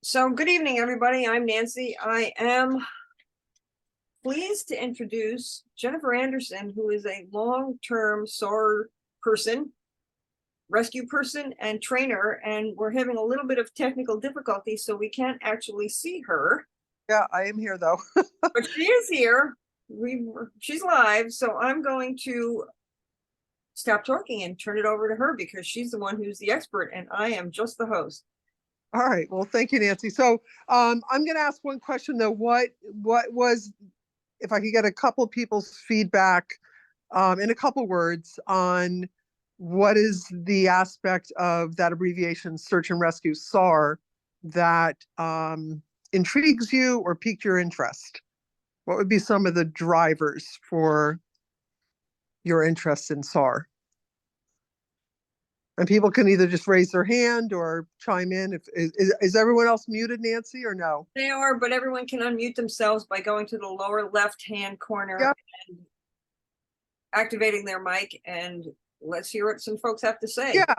So good evening, everybody. I'm Nancy. I am pleased to introduce Jennifer Anderson, who is a long-term SAR person, rescue person, and trainer. And we're having a little bit of technical difficulty, so we can't actually see her. Yeah, I am here though. But she is here. She's live, so I'm going to stop talking and turn it over to her because she's the one who's the expert, and I am just the host. All right. Well, thank you, Nancy. So I'm going to ask one question though. What was, if I could get a couple people's feedback in a couple words on what is the aspect of that abbreviation, search and rescue, SAR, that intrigues you or piqued your interest? What would be some of the drivers for your interest in SAR? And people can either just raise their hand or chime in. Is everyone else muted, Nancy, or no? They are, but everyone can unmute themselves by going to the lower left-hand corner Yep. and activating their mic, and let's hear what some folks have to say. Yeah,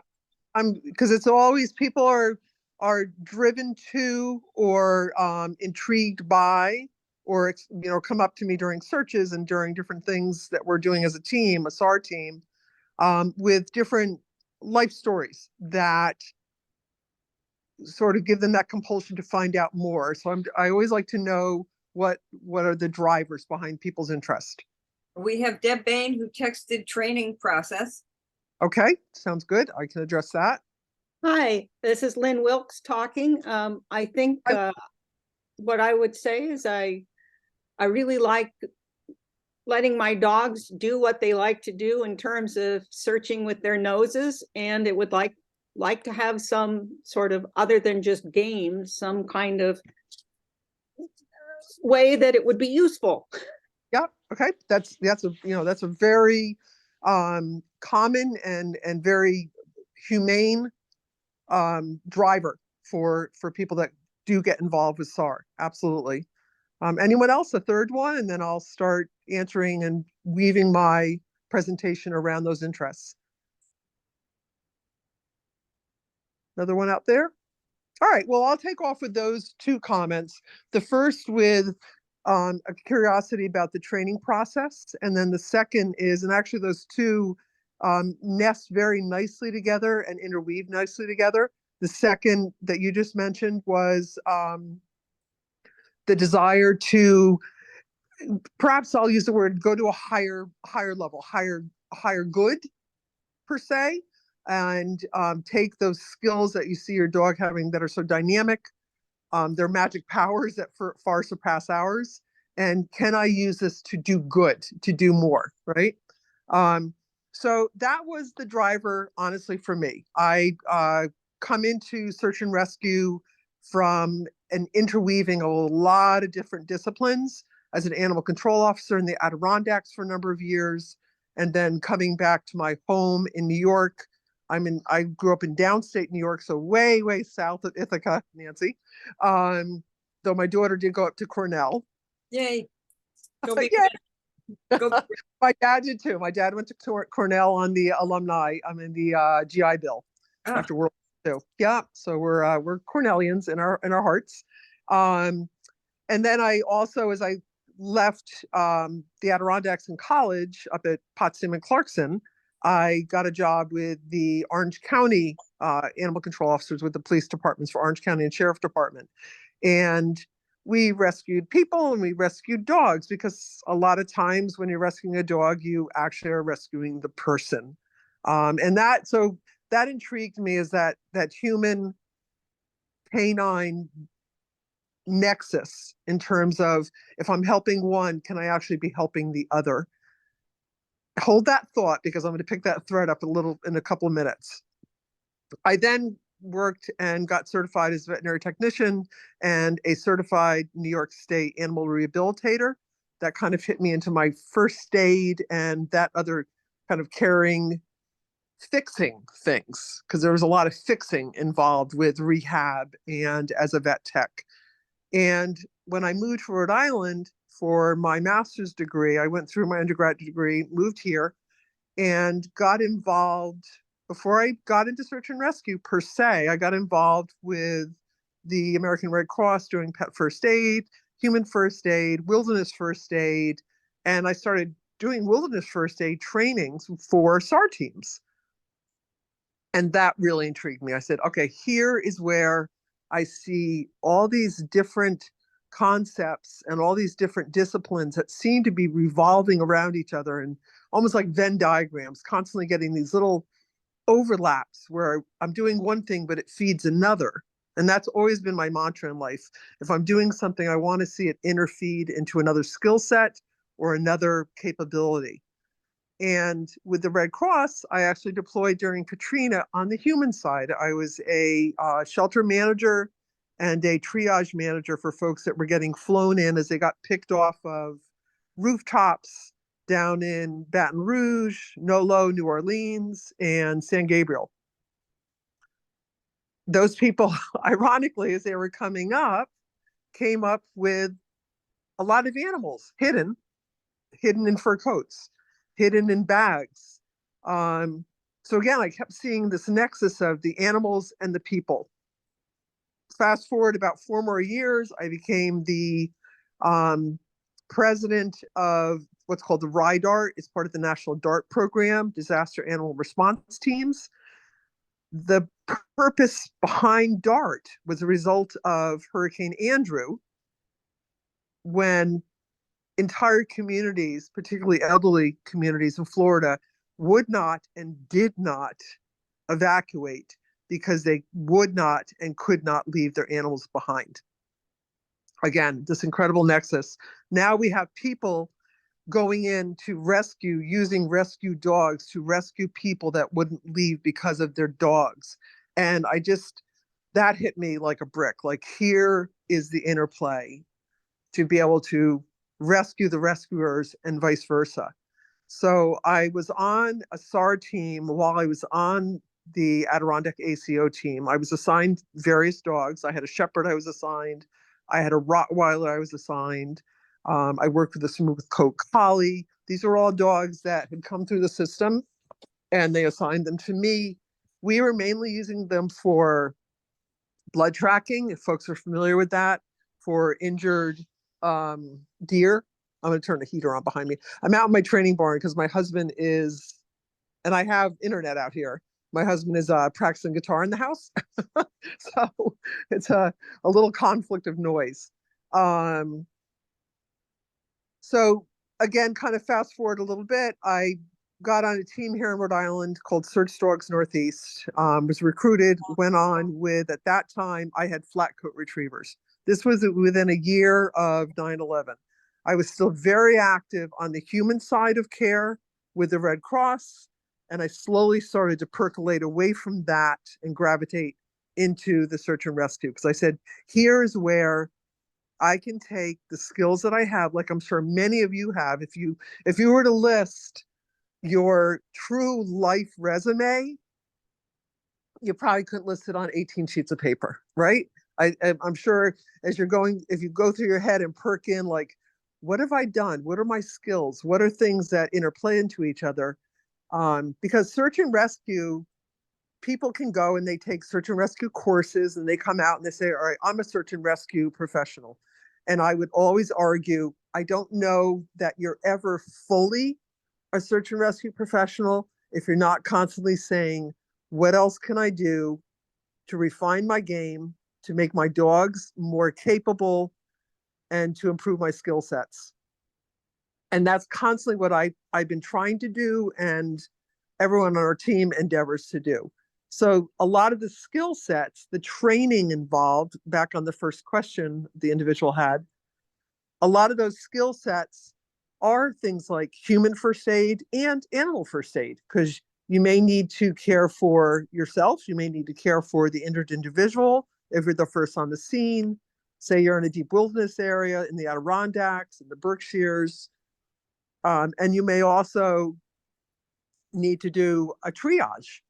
because it's always people are driven to or intrigued by or come up to me during searches and during different things that we're doing as a team, a SAR team, with different life stories that sort of give them that compulsion to find out more. So I always like to know what are the drivers behind people's interest. We have Deb Bain, who texted training process. Okay, sounds good. I can address that. Hi, this is Lynn Wilkes talking. I think what I would say is I really like letting my dogs do what they like to do in terms of searching with their noses, and it would like to have some sort of, other than just games, some kind of way that it would be useful. Yeah, okay. That's a very common and very humane driver for people that do get involved with SAR. Absolutely. Anyone else? A third one, and then I'll start answering and weaving my presentation around those interests. Another one out there? All right, well, I'll take off with those two comments. The first with a curiosity about the training process, and then the second is, and actually those two nest very nicely together and interweave nicely together. The second that you just mentioned was the desire to, perhaps I'll use the word, go to a higher level, higher good per se, and take those skills that you see your dog having that are so dynamic, their magic powers that far surpass ours, and can I use this to do good, to do more, right? So that was the driver, honestly, for me. I come into search and rescue from an interweaving a lot of different disciplines as an animal control officer in the Adirondacks for a number of years, and then coming back to my home in New York. I grew up in downstate New York, so way, way south of Ithaca, Nancy. Though my daughter did go up to Cornell. Yay. Go Yay. Go My dad did too. My dad went to Cornell on the alumni. I'm in the GI Bill after World War II. Yeah, so we're Cornellians in our hearts. And then I also, as I left the Adirondacks in college up at Potsdam and Clarkson, I got a job with the Orange County animal control officers with the police departments for Orange County and Sheriff Department. And we rescued people and we rescued dogs, because a lot of times when you're rescuing a dog, you actually are rescuing the person. And that intrigued me, is that human canine nexus in terms of, if I'm helping one, can I actually be helping the other? Hold that thought, because I'm going to pick that thread up in a couple of minutes. I then worked and got certified as a veterinary technician and a certified New York State animal rehabilitator. That kind of hit me into my first aid and that other kind of caring, fixing things, because there was a lot of fixing involved with rehab and as a vet tech. And when I moved to Rhode Island for my master's degree, I went through my undergraduate degree, moved here, and got involved. Before I got into search and rescue per se, I got involved with the American Red Cross doing pet first aid, human first aid, wilderness first aid, and I started doing wilderness first aid trainings for SAR teams. And that really intrigued me. I said, okay, here is where I see all these different concepts and all these different disciplines that seem to be revolving around each other and almost like Venn diagrams, constantly getting these little overlaps where I'm doing one thing, but it feeds another. And that's always been my mantra in life. If I'm doing something, I want to see it interfeed into another skill set or another capability. And with the Red Cross, I actually deployed during Katrina on the human side. I was a shelter manager and a triage manager for folks that were getting flown in as they got picked off of rooftops down in Baton Rouge, Nolo, New Orleans, and San Gabriel. Those people, ironically, as they were coming up, came up with a lot of animals hidden in fur coats, hidden in bags. So again, I kept seeing this nexus of the animals and the people. Fast forward about 4 more years, I became the president of what's called the RIDART. It's part of the National DART program, Disaster Animal Response Teams. The purpose behind DART was a result of Hurricane Andrew, when entire communities, particularly elderly communities in Florida, would not and did not evacuate because they would not and could not leave their animals behind. Again, this incredible nexus. Now we have people going in to rescue, using rescue dogs to rescue people that wouldn't leave because of their dogs. And that hit me like a brick. Like, here is the interplay to be able to rescue the rescuers and vice versa. So I was on a SAR team while I was on the Adirondack ACO team. I was assigned various dogs. I had a shepherd I was assigned. I had a Rottweiler I was assigned. I worked with a smooth coat collie. These are all dogs that had come through the system, and they assigned them to me. We were mainly using them for blood tracking, if folks are familiar with that, for injured deer. I'm going to turn the heater on behind me. I'm out in my training barn because my husband is, and I have internet out here. My husband is practicing guitar in the house. So it's a little conflict of noise. So again, kind of fast forward a little bit, I got on a team here in Rhode Island called Search Dogs Northeast, was recruited, went on with, at that time, I had flat coat retrievers. This was within a year of 9/11. I was still very active on the human side of care with the Red Cross, and I slowly started to percolate away from that and gravitate into the search and rescue. Because I said, here's where I can take the skills that I have, like I'm sure many of you have. If you were to list your true life resume, you probably couldn't list it on 18 sheets of paper, right? I'm sure as you're going, if you go through your head and perk in, like, what have I done? What are my skills? What are things that interplay into each other? Because search and rescue, people can go and they take search and rescue courses and they come out and they say, all right, I'm a search and rescue professional. And I would always argue, I don't know that you're ever fully a search and rescue professional if you're not constantly saying, what else can I do to refine my game, to make my dogs more capable, and to improve my skill sets? And that's constantly what I've been trying to do, and everyone on our team endeavors to do. So a lot of the skill sets, the training involved, back on the first question the individual had, a lot of those skill sets are things like human first aid and animal first aid, because you may need to care for yourself. You may need to care for the injured individual if you're the first on the scene. Say you're in a deep wilderness area in the Adirondacks, in the Berkshires. And you may also need to do a triage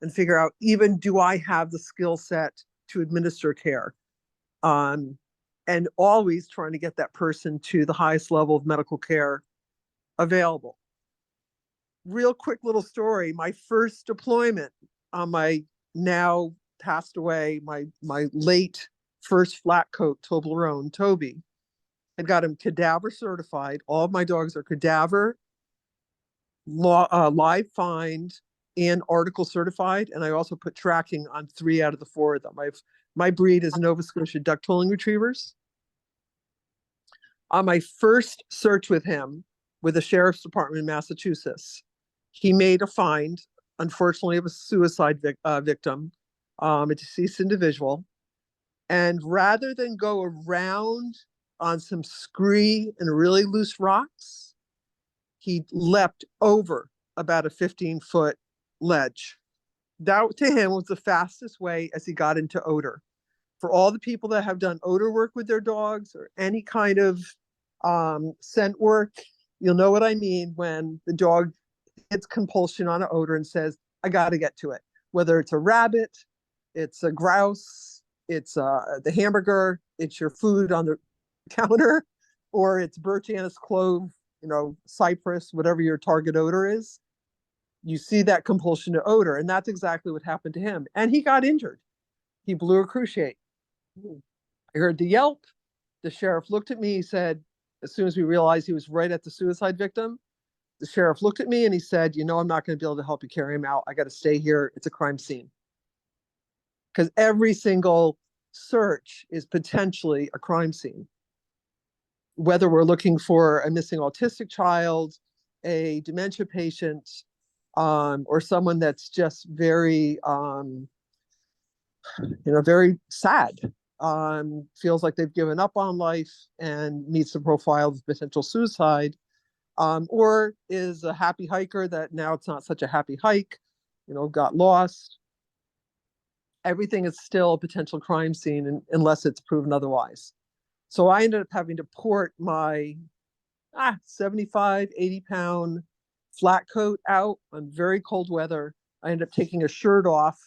and figure out, even, do I have the skill set to administer care? And always trying to get that person to the highest level of medical care available. Real quick little story. My first deployment on my now passed away, my late first flat coat Toblerone, Toby. I got him cadaver certified. All of my dogs are cadaver, live find, and article certified. And I also put tracking on 3 out of the 4 of them. My breed is Nova Scotia duck tolling retrievers. On my first search with him with the sheriff's department in Massachusetts, he made a find, unfortunately, of a suicide victim, a deceased individual. And rather than go around on some scree and really loose rocks, he leapt over about a 15-foot ledge. That to him was the fastest way as he got into odor. For all the people that have done odor work with their dogs or any kind of scent work, you'll know what I mean when the dog hits compulsion on an odor and says, I got to get to it. Whether it's a rabbit, it's a grouse, it's the hamburger, it's your food on the counter, or it's birch, anise, clove, cypress, whatever your target odor is. You see that compulsion to odor, and that's exactly what happened to him. And he got injured. He blew a cruciate. I heard the yelp. The sheriff looked at me. He said, as soon as we realized he was right at the suicide victim, the sheriff looked at me and he said, I'm not going to be able to help you carry him out. I got to stay here. It's a crime scene. Because every single search is potentially a crime scene. Whether we're looking for a missing autistic child, a dementia patient, or someone that's just very, very sad, feels like they've given up on life and meets the profile of potential suicide, or is a happy hiker that now it's not such a happy hike, got lost. Everything is still a potential crime scene unless it's proven otherwise. So I ended up having to port my 75, 80-pound flat coat out on very cold weather. I ended up taking a shirt off,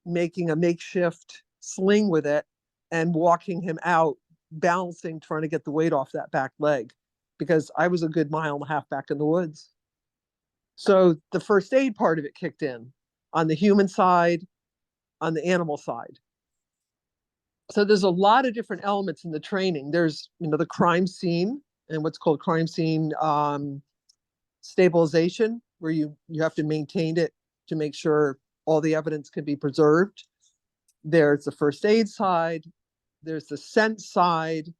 making a makeshift sling with it, and walking him out, balancing, trying to get the weight off that back leg, because I was a good 1.5 miles back in the woods. So the first aid part of it kicked in on the human side, on the animal side. So there's a lot of different elements in the training. There's, the crime scene and what's called crime scene stabilization, where you have to maintain it to make sure all the evidence can be preserved. There's the first aid side. There's the scent side.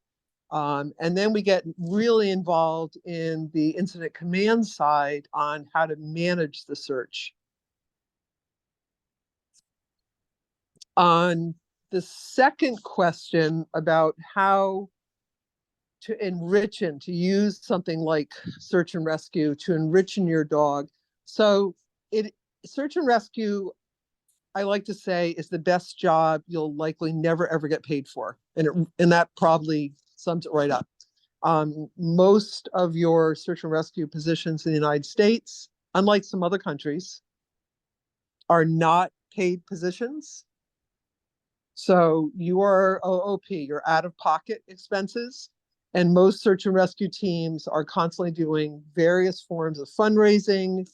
And then we get really involved in the incident command side on how to manage the search. On the second question about how to enrich and to use something like search and rescue to enrich in your dog. So search and rescue, I like to say, is the best job you'll likely never ever get paid for. And that probably sums it right up. Most of your search and rescue positions in the United States, unlike some other countries, are not paid positions. So you are OOP, you're out of pocket expenses. And most search and rescue teams are constantly doing various forms of fundraising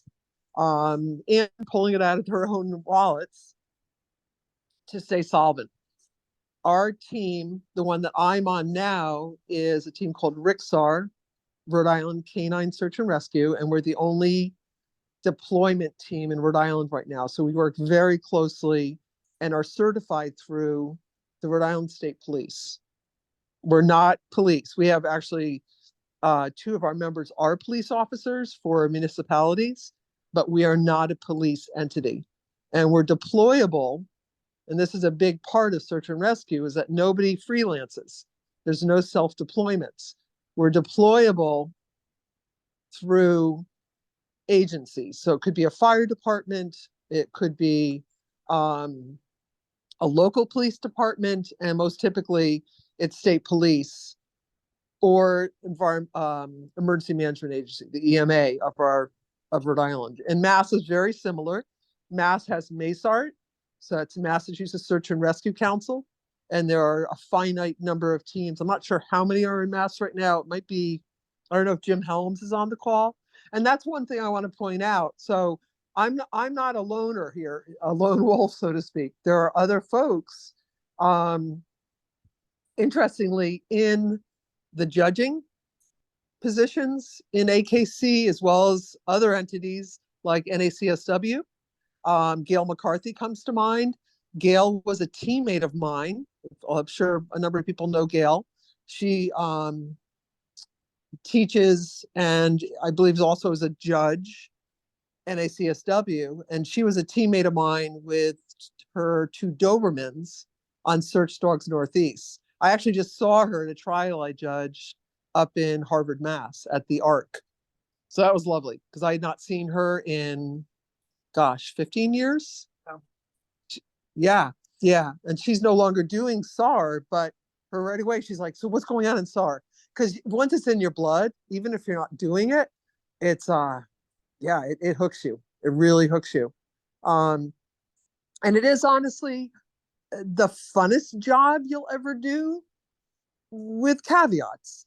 and pulling it out of their own wallets to stay solvent. Our team, the one that I'm on now, is a team called SAR, Rhode Island Canine Search and Rescue, and we're the only deployment team in Rhode Island right now. So we work very closely and are certified through the Rhode Island State Police. We're not police. We have actually 2 of our members are police officers for municipalities, but we are not a police entity. And we're deployable, and this is a big part of search and rescue, is that nobody freelances. There's no self-deployments. We're deployable through agencies. So it could be a fire department, it could be a local police department, and most typically it's state police or emergency management agency, the EMA of Rhode Island. And Mass is very similar. Mass has MASART, so it's Massachusetts Search and Rescue Council, and there are a finite number of teams. I'm not sure how many are in Mass right now. It might be, I don't know if Jim Helms is on the call. And that's one thing I want to point out. So I'm not a loner here, a lone wolf, so to speak. There are other folks interestingly, in the judging positions in AKC, as well as other entities like NACSW, Gail McCarthy comes to mind. Gail was a teammate of mine. I'm sure a number of people know Gail. She teaches and I believe also is a judge NACSW, and she was a teammate of mine with her two Dobermans on Search Dogs Northeast. I actually just saw her at a trial I judged up in Harvard, Mass at the ARC. So that was lovely because I had not seen her in, gosh, 15 years. Oh. Yeah, yeah. And she's no longer doing SAR, but her right away, she's like, so what's going on in SAR? Because once it's in your blood, even if you're not doing it, it's yeah, it hooks you. It really hooks you. And it is honestly the funnest job you'll ever do, with caveats.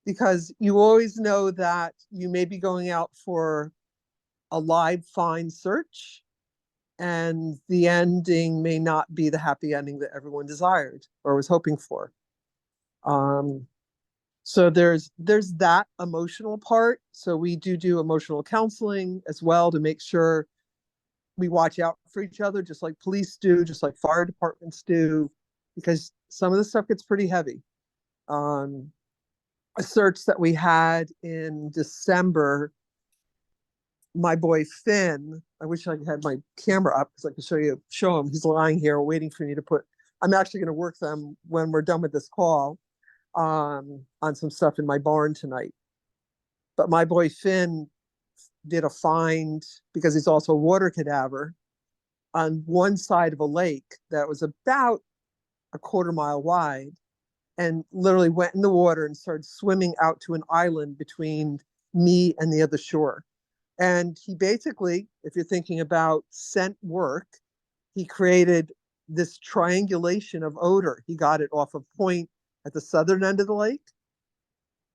Because you always know that you may be going out for a live find search and the ending may not be the happy ending that everyone desired or was hoping for. So there's that emotional part. So we do emotional counseling as well to make sure we watch out for each other, just like police do, just like fire departments do, because some of the stuff gets pretty heavy. A search that we had in December, my boy Finn, I wish I had my camera up because I could show him. He's lying here waiting for me to put, I'm actually going to work them when we're done with this call on some stuff in my barn tonight. But my boy Finn did a find, because he's also a water cadaver, on one side of a lake that was about a quarter mile wide, and literally went in the water and started swimming out to an island between me and the other shore. And he basically, if you're thinking about scent work, he created this triangulation of odor. He got it off a point at the southern end of the lake.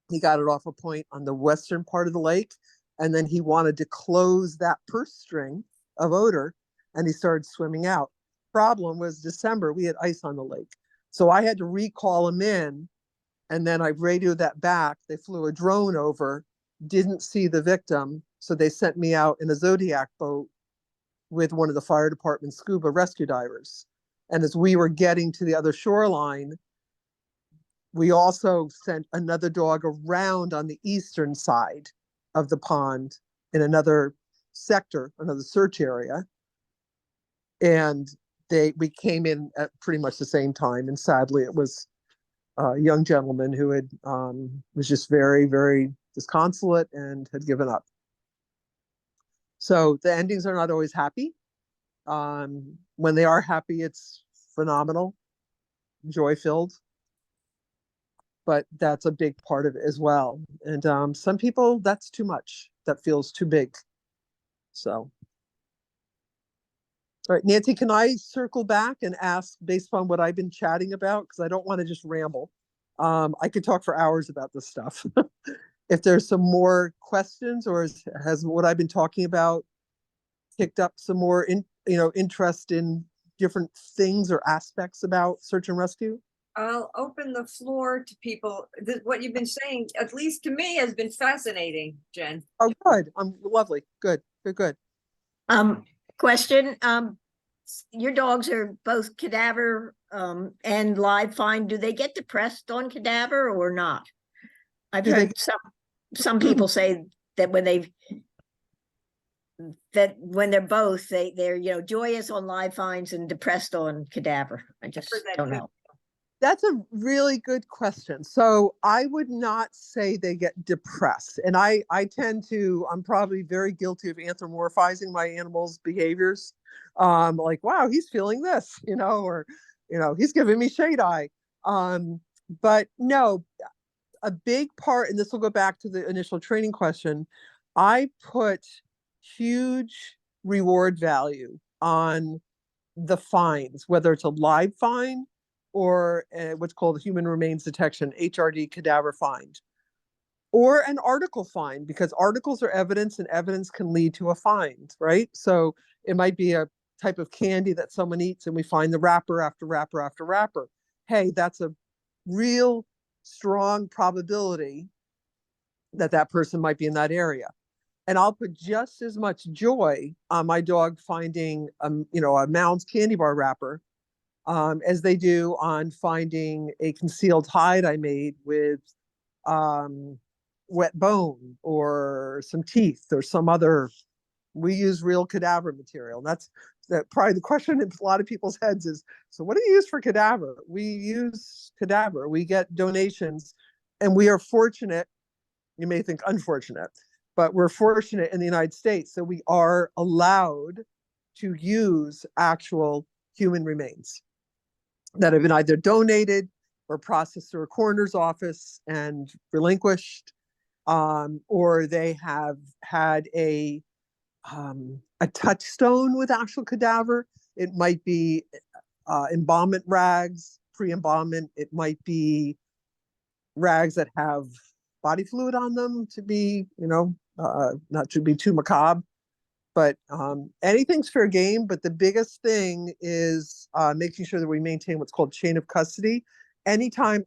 He got it off a point on the western part of the lake. And then he wanted to close that purse string of odor, and he started swimming out. Problem was December, we had ice on the lake. So I had to recall him in, and then I radioed that back. They flew a drone over, didn't see the victim. So they sent me out in a Zodiac boat with one of the fire department scuba rescue divers. And as we were getting to the other shoreline, we also sent another dog around on the eastern side of the pond in another sector, another search area. And we came in at pretty much the same time. And sadly, it was a young gentleman who had was just very, very disconsolate and had given up. So the endings are not always happy. When they are happy, it's phenomenal, joy-filled. But that's a big part of it as well. And some people, that's too much. That feels too big. So. All right, Nancy, can I circle back and ask, based on what I've been chatting about, because I don't want to just ramble. I could talk for hours about this stuff. If there's some more questions, or has what I've been talking about picked up some more interest in different things or aspects about search and rescue? I'll open the floor to people. What you've been saying, at least to me, has been fascinating, Jen. Oh, good. Lovely. Good. Question, your dogs are both cadaver and live find. Do they get depressed on cadaver or not? I've heard some people say that when they're both, they're joyous on live finds and depressed on cadaver. I just don't know. That's a really good question. So I would not say they get depressed. And I'm probably very guilty of anthropomorphizing my animals' behaviors. Like, wow, he's feeling this, or, he's giving me shade eye. But no, a big part, and this will go back to the initial training question, I put huge reward value on the finds, whether it's a live find or what's called human remains detection, HRD cadaver find, or an article find, because articles are evidence and evidence can lead to a find, right? So it might be a type of candy that someone eats and we find the wrapper after wrapper after wrapper. Hey, that's a real strong probability that that person might be in that area. And I'll put just as much joy on my dog finding, a Mounds candy bar wrapper as they do on finding a concealed hide I made with wet bone or some teeth or some other. We use real cadaver material. That's probably the question in a lot of people's heads is, so what do you use for cadaver? We use cadaver. We get donations, and we are fortunate. You may think unfortunate, but we're fortunate in the United States. So we are allowed to use actual human remains that have been either donated or processed through a coroner's office and relinquished, or they have had a touchstone with actual cadaver. It might be embalmment rags, pre-embalmment. It might be rags that have body fluid on them to be, not to be too macabre. But anything's fair game. But the biggest thing is making sure that we maintain what's called chain of custody. Anytime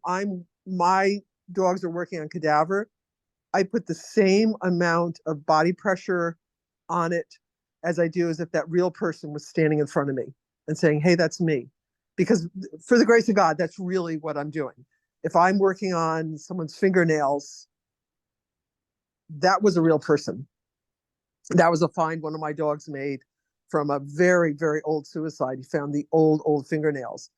my dogs are working on cadaver, I put the same amount of body pressure on it as I do as if that real person was standing in front of me and saying, hey, that's me. Because for the grace of God, that's really what I'm doing. If I'm working on someone's fingernails, that was a real person. That was a find one of my dogs made from a very, very old suicide. He found the old fingernails.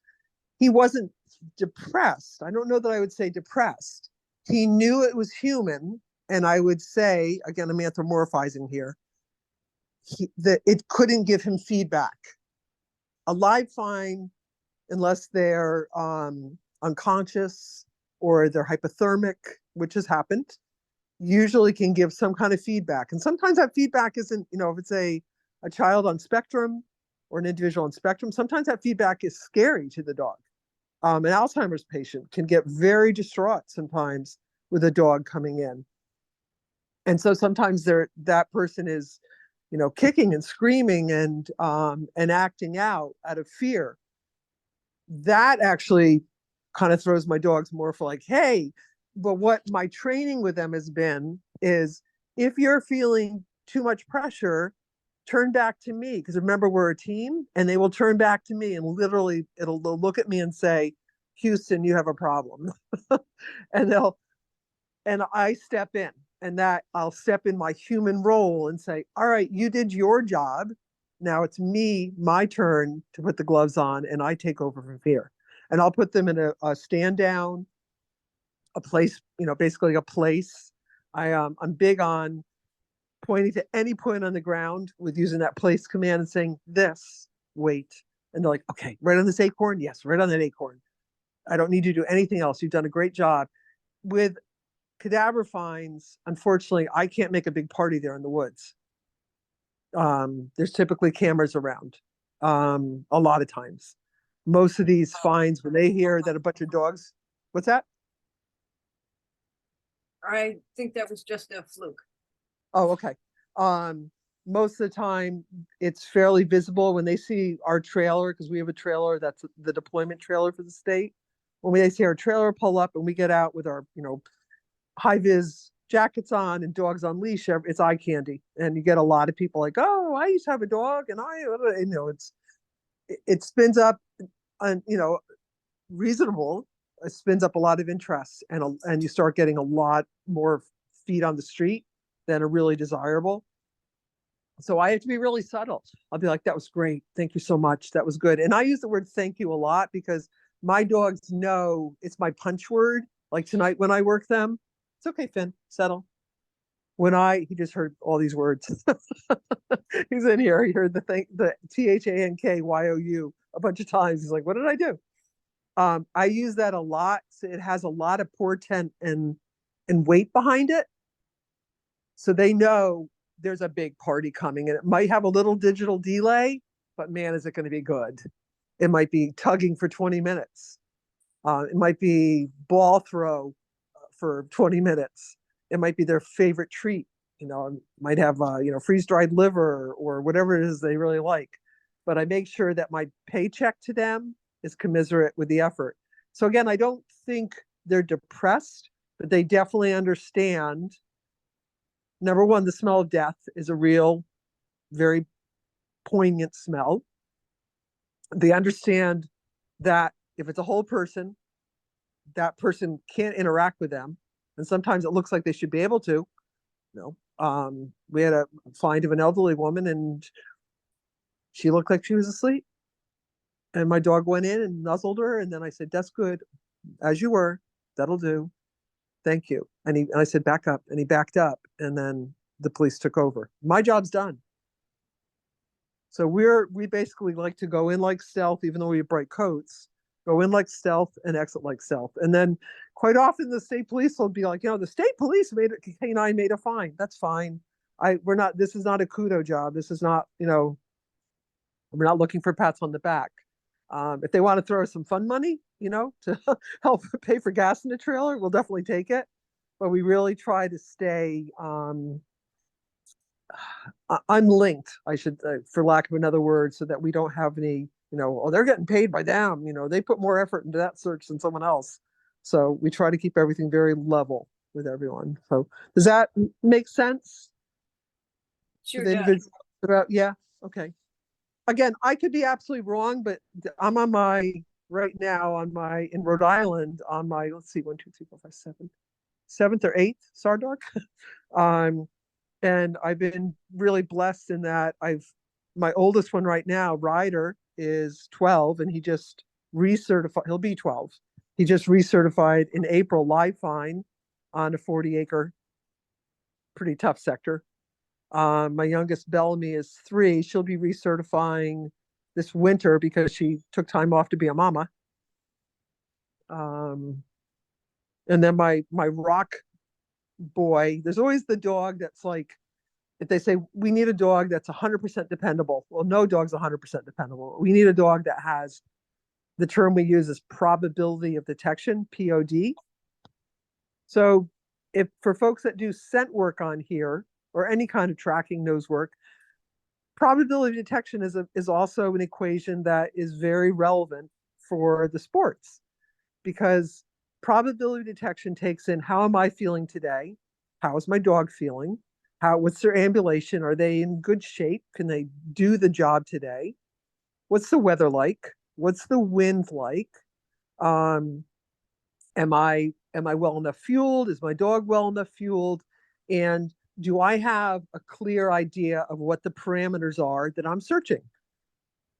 He wasn't depressed. I don't know that I would say depressed. He knew it was human. And I would say, again, I'm anthropomorphizing here, that it couldn't give him feedback. A live find, unless they're unconscious or they're hypothermic, which has happened, usually can give some kind of feedback. And sometimes that feedback isn't, if it's a child on spectrum or an individual on spectrum, sometimes that feedback is scary to the dog. An Alzheimer's patient can get very distraught sometimes with a dog coming in. And so sometimes that person is, kicking and screaming and acting out of fear. That actually kind of throws my dogs more for like, hey, but what my training with them has been is if you're feeling too much pressure, turn back to me. Because remember, we're a team, and they will turn back to me and literally they'll look at me and say, Houston, you have a problem. and I step in, and that I'll step in my human role and say, all right, you did your job. Now it's my turn to put the gloves on, and I take over from here. And I'll put them in a stand down, a place, basically a place. I'm big on pointing to any point on the ground with using that place command and saying, this, wait. And they're like, okay, right on this acorn? Yes, right on that acorn. I don't need you to do anything else. You've done a great job. With cadaver finds, unfortunately, I can't make a big party there in the woods. There's typically cameras around a lot of times. Most of these finds, when they hear that a bunch of dogs, what's that? I think that was just a fluke. Oh, okay. Most of the time it's fairly visible when they see our trailer, because we have a trailer that's the deployment trailer for the state. When they see our trailer pull up and we get out with our, high vis jackets on and dogs on leash, it's eye candy. And you get a lot of people like, oh, I used to have a dog, and it spins up, and reasonable. It spins up a lot of interest, and you start getting a lot more feet on the street than are really desirable. So I have to be really subtle. I'll be like, that was great. Thank you so much. That was good. And I use the word thank you a lot because my dogs know it's my punch word. Like tonight when I work them, it's okay, Finn, settle. He just heard all these words. He's in here. He heard the THANKYOU a bunch of times. He's like, what did I do? I use that a lot. So it has a lot of portent and weight behind it. So they know there's a big party coming, and it might have a little digital delay, but man, is it going to be good. It might be tugging for 20 minutes. It might be ball throw for 20 minutes. It might be their favorite treat. Might have, freeze-dried liver or whatever it is they really like. But I make sure that my paycheck to them is commiserate with the effort. So again, I don't think they're depressed, but they definitely understand. Number one, the smell of death is a real, very poignant smell. They understand that if it's a whole person, that person can't interact with them. And sometimes it looks like they should be able to. We had a find of an elderly woman and she looked like she was asleep. And my dog went in and nuzzled her. And then I said, that's good. As you were, that'll do. Thank you. And I said, back up. And he backed up. And then the police took over. My job's done. So we basically like to go in like stealth, even though we have bright coats, go in like stealth and exit like stealth. And then quite often the state police will be like, the state police canine made a fine. That's fine. This is not a kudo job. This is not, we're not looking for pats on the back. If they want to throw some fun money, to help pay for gas in the trailer, we'll definitely take it. But we really try to stay unlinked, I should, for lack of another word, so that we don't have any, they're getting paid by them. They put more effort into that search than someone else. So we try to keep everything very level with everyone. So does that make sense? Sure does. Yeah. Okay. Again, I could be absolutely wrong, but I'm on in Rhode Island on my, let's see, 1, 2, 3, 4, 5, 7, 7th or 8th SAR dog. And I've been really blessed in that my oldest one right now, Ryder, is 12 and he just recertified, he'll be 12. He just recertified in April live fine on a 40-acre, pretty tough sector. My youngest Bellamy is 3. She'll be recertifying this winter because she took time off to be a mama. And then my rock boy, there's always the dog that's like, if they say we need a dog that's 100% dependable, well, no dog's 100% dependable. We need a dog that has, the term we use is probability of detection, POD. So if for folks that do scent work on here or any kind of tracking nose work, probability of detection is also an equation that is very relevant for the sports, because probability of detection takes in, how am I feeling today? How is my dog feeling? What's their ambulation? Are they in good shape? Can they do the job today? What's the weather like? What's the wind like? Am I well enough fueled? Is my dog well enough fueled? And do I have a clear idea of what the parameters are that I'm searching?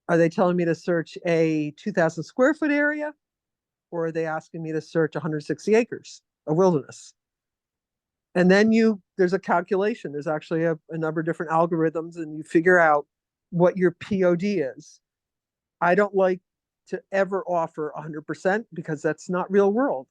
Are they telling me to search a 2,000 square foot area? Or are they asking me to search 160 acres of wilderness? And then there's a calculation. There's actually a number of different algorithms, and you figure out what your POD is. I don't like to ever offer 100% because that's not real world.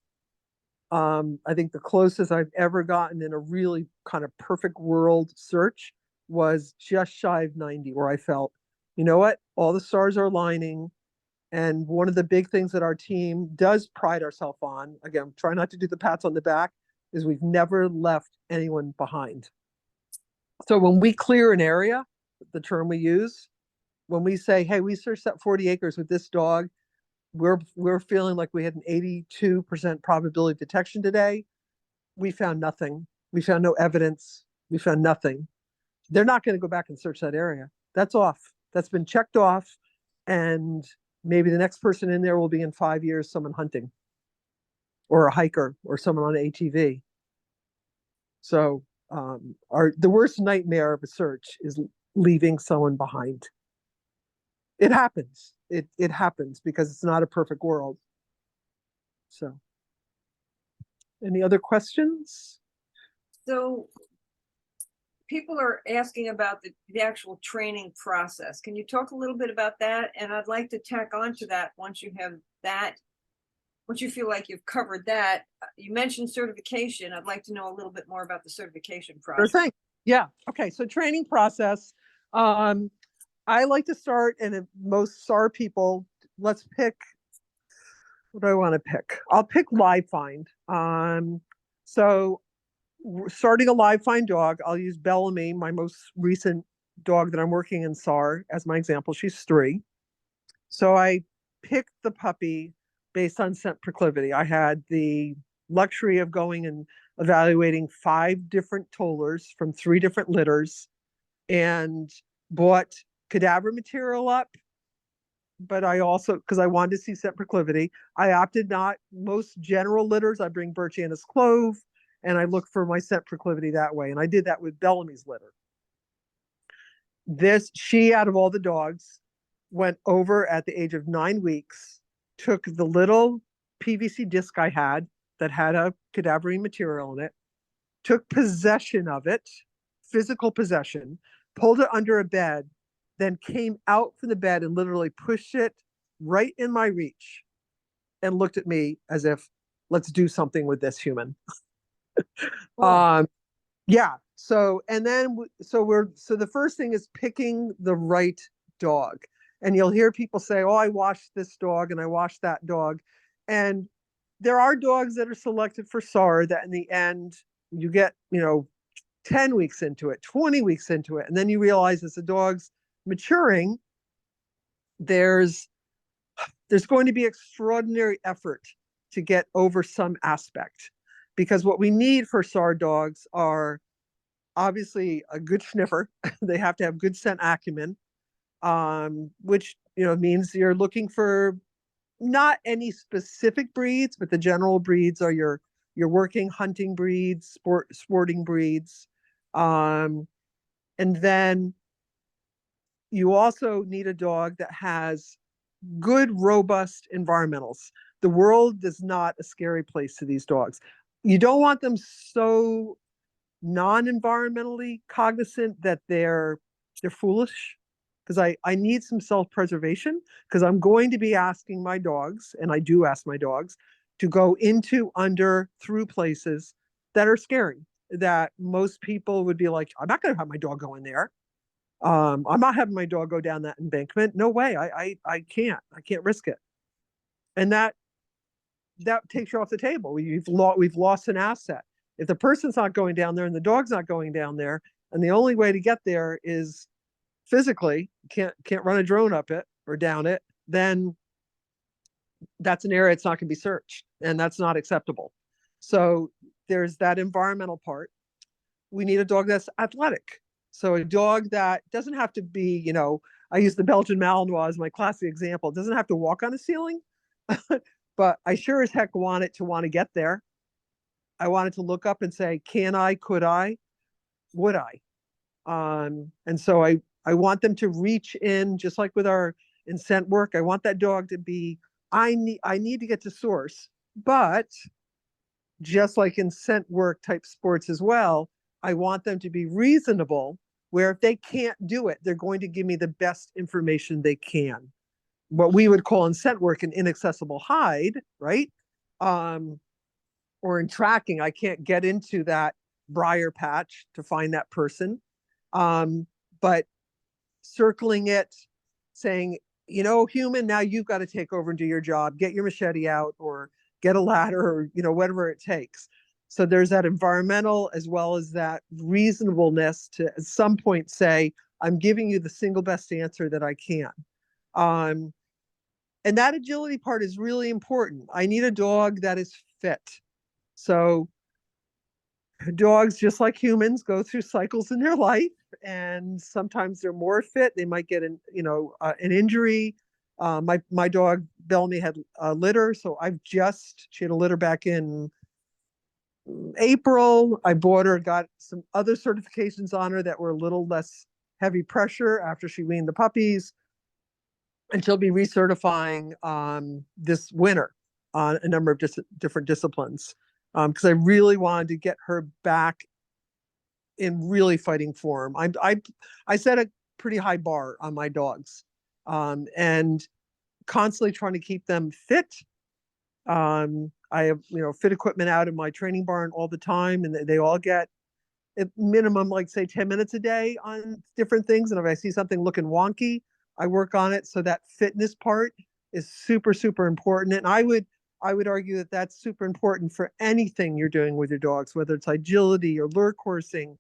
I think the closest I've ever gotten in a really kind of perfect world search was just shy of 90, where I felt, you know what, all the stars are aligning. And one of the big things that our team does pride ourselves on, again, try not to do the pats on the back, is we've never left anyone behind. So when we clear an area, the term we use, when we say, hey, we searched that 40 acres with this dog, we're feeling like we had an 82% probability of detection today. We found nothing. We found no evidence. We found nothing. They're not going to go back and search that area. That's off. That's been checked off. And maybe the next person in there will be in 5 years, someone hunting or a hiker or someone on an ATV. So the worst nightmare of a search is leaving someone behind. It happens. It happens because it's not a perfect world. So any other questions? So people are asking about the actual training process. Can you talk a little bit about that? And I'd like to tack on to that once you have that, once you feel like you've covered that. You mentioned certification. I'd like to know a little bit more about the certification process. Sure thing. Yeah. Okay. So training process. I like to start, and most SAR people, let's pick, what do I want to pick? I'll pick live find. So starting a live find dog, I'll use Bellamy, my most recent dog that I'm working in SAR, as my example. She's 3. So I picked the puppy based on scent proclivity. I had the luxury of going and evaluating 5 different tollers from 3 different litters and bought cadaver material up. But I also, because I wanted to see scent proclivity, I opted not. Most general litters, I bring birch anise clove, and I look for my scent proclivity that way. And I did that with Bellamy's litter. She, out of all the dogs, went over at the age of 9 weeks, took the little PVC disc I had that had a cadaverine material in it, took possession of it, physical possession, pulled it under a bed, then came out from the bed and literally pushed it right in my reach and looked at me as if, let's do something with this human. Oh. Yeah. So, and then, so the first thing is picking the right dog. And you'll hear people say, oh, I washed this dog and I washed that dog. And there are dogs that are selected for SAR that in the end you get, 10 weeks into it, 20 weeks into it. And then you realize as the dog's maturing, there's going to be extraordinary effort to get over some aspect. Because what we need for SAR dogs are obviously a good sniffer. They have to have good scent acumen, which means you're looking for not any specific breeds, but the general breeds are your working hunting breeds, sporting breeds, and then you also need a dog that has good, robust environmentals. The world is not a scary place to these dogs. You don't want them so non-environmentally cognizant that they're foolish, because I need some self-preservation, because I'm going to be asking my dogs, and I do ask my dogs, to go into, under, through places that are scary, that most people would be like, I'm not going to have my dog go in there. I'm not having my dog go down that embankment. No way. I can't risk it. And that takes you off the table. We've lost an asset. If the person's not going down there and the dog's not going down there, and the only way to get there is physically, can't run a drone up it or down it, then that's an area it's not going to be searched, and that's not acceptable. So there's that environmental part. We need a dog that's athletic. So a dog that doesn't have to be, I use the Belgian Malinois as my classic example. It doesn't have to walk on a ceiling, but I sure as heck want it to want to get there. I want it to look up and say, can I, could I, would I? And so I want them to reach in, just like with our scent work. I want that dog to be, I need to get to source, but just like in scent work type sports as well, I want them to be reasonable, where if they can't do it, they're going to give me the best information they can. What we would call in scent work an inaccessible hide, right? Or in tracking, I can't get into that briar patch to find that person. But circling it, saying, human, now you've got to take over and do your job, get your machete out or get a ladder or, whatever it takes. So there's that environmental as well as that reasonableness to at some point say, I'm giving you the single best answer that I can. And that agility part is really important. I need a dog that is fit. So dogs, just like humans, go through cycles in their life, and sometimes they're more fit. They might get an injury. My dog Bellamy had a litter, so she had a litter back in April. I bought her, got some other certifications on her that were a little less heavy pressure after she weaned the puppies, and she'll be recertifying this winter on a number of different disciplines, because I really wanted to get her back in really fighting form. I set a pretty high bar on my dogs, and constantly trying to keep them fit. I have fit equipment out in my training barn all the time, and they all get at minimum, like say 10 minutes a day on different things. And if I see something looking wonky, I work on it. So that fitness part is super, super important. And I would argue that that's super important for anything you're doing with your dogs, whether it's agility or lure coursing,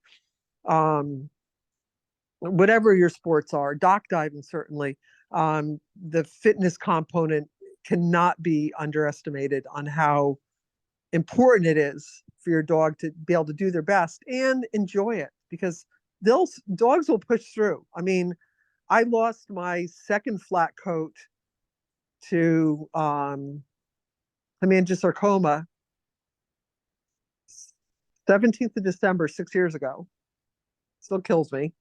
whatever your sports are, dock diving, certainly. The fitness component cannot be underestimated on how important it is for your dog to be able to do their best and enjoy it, because dogs will push through. I mean, I lost my second flat coat to hemangiosarcoma 17th of December, 6 years ago. Still kills me.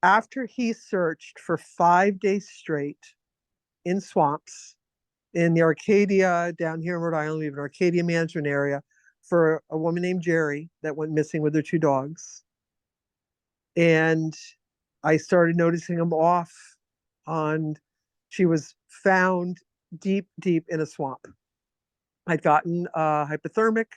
After he searched for 5 days straight in swamps in the Arcadia, down here in Rhode Island, we have an Arcadia management area, for a woman named Jerry that went missing with her 2 dogs. And I started noticing him off on, she was found deep, deep in a swamp. I'd gotten hypothermic,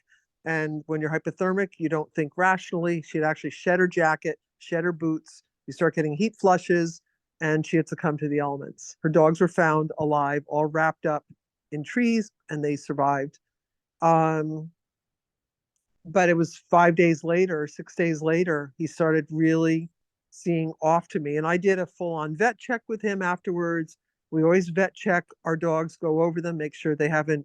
and when you're hypothermic, you don't think rationally. She had actually shed her jacket, shed her boots. You start getting heat flushes, and she had succumbed to the elements. Her dogs were found alive, all wrapped up in trees, and they survived. But it was 5 days later, 6 days later, he started really seeing off to me. And I did a full-on vet check with him afterwards. We always vet check our dogs, go over them, make sure they haven't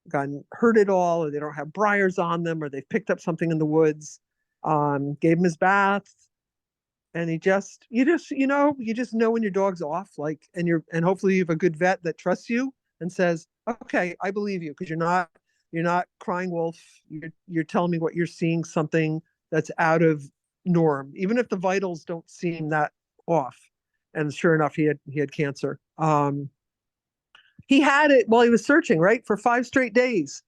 gotten hurt at all, or they don't have briars on them, or they've picked up something in the woods. Gave him his bath. And you just know when your dog's off, like, and hopefully you have a good vet that trusts you and says, okay, I believe you, because you're not crying wolf. You're telling me what you're seeing, something that's out of norm, even if the vitals don't seem that off. And sure enough, he had cancer. He had it while he was searching, right? For 5 straight days.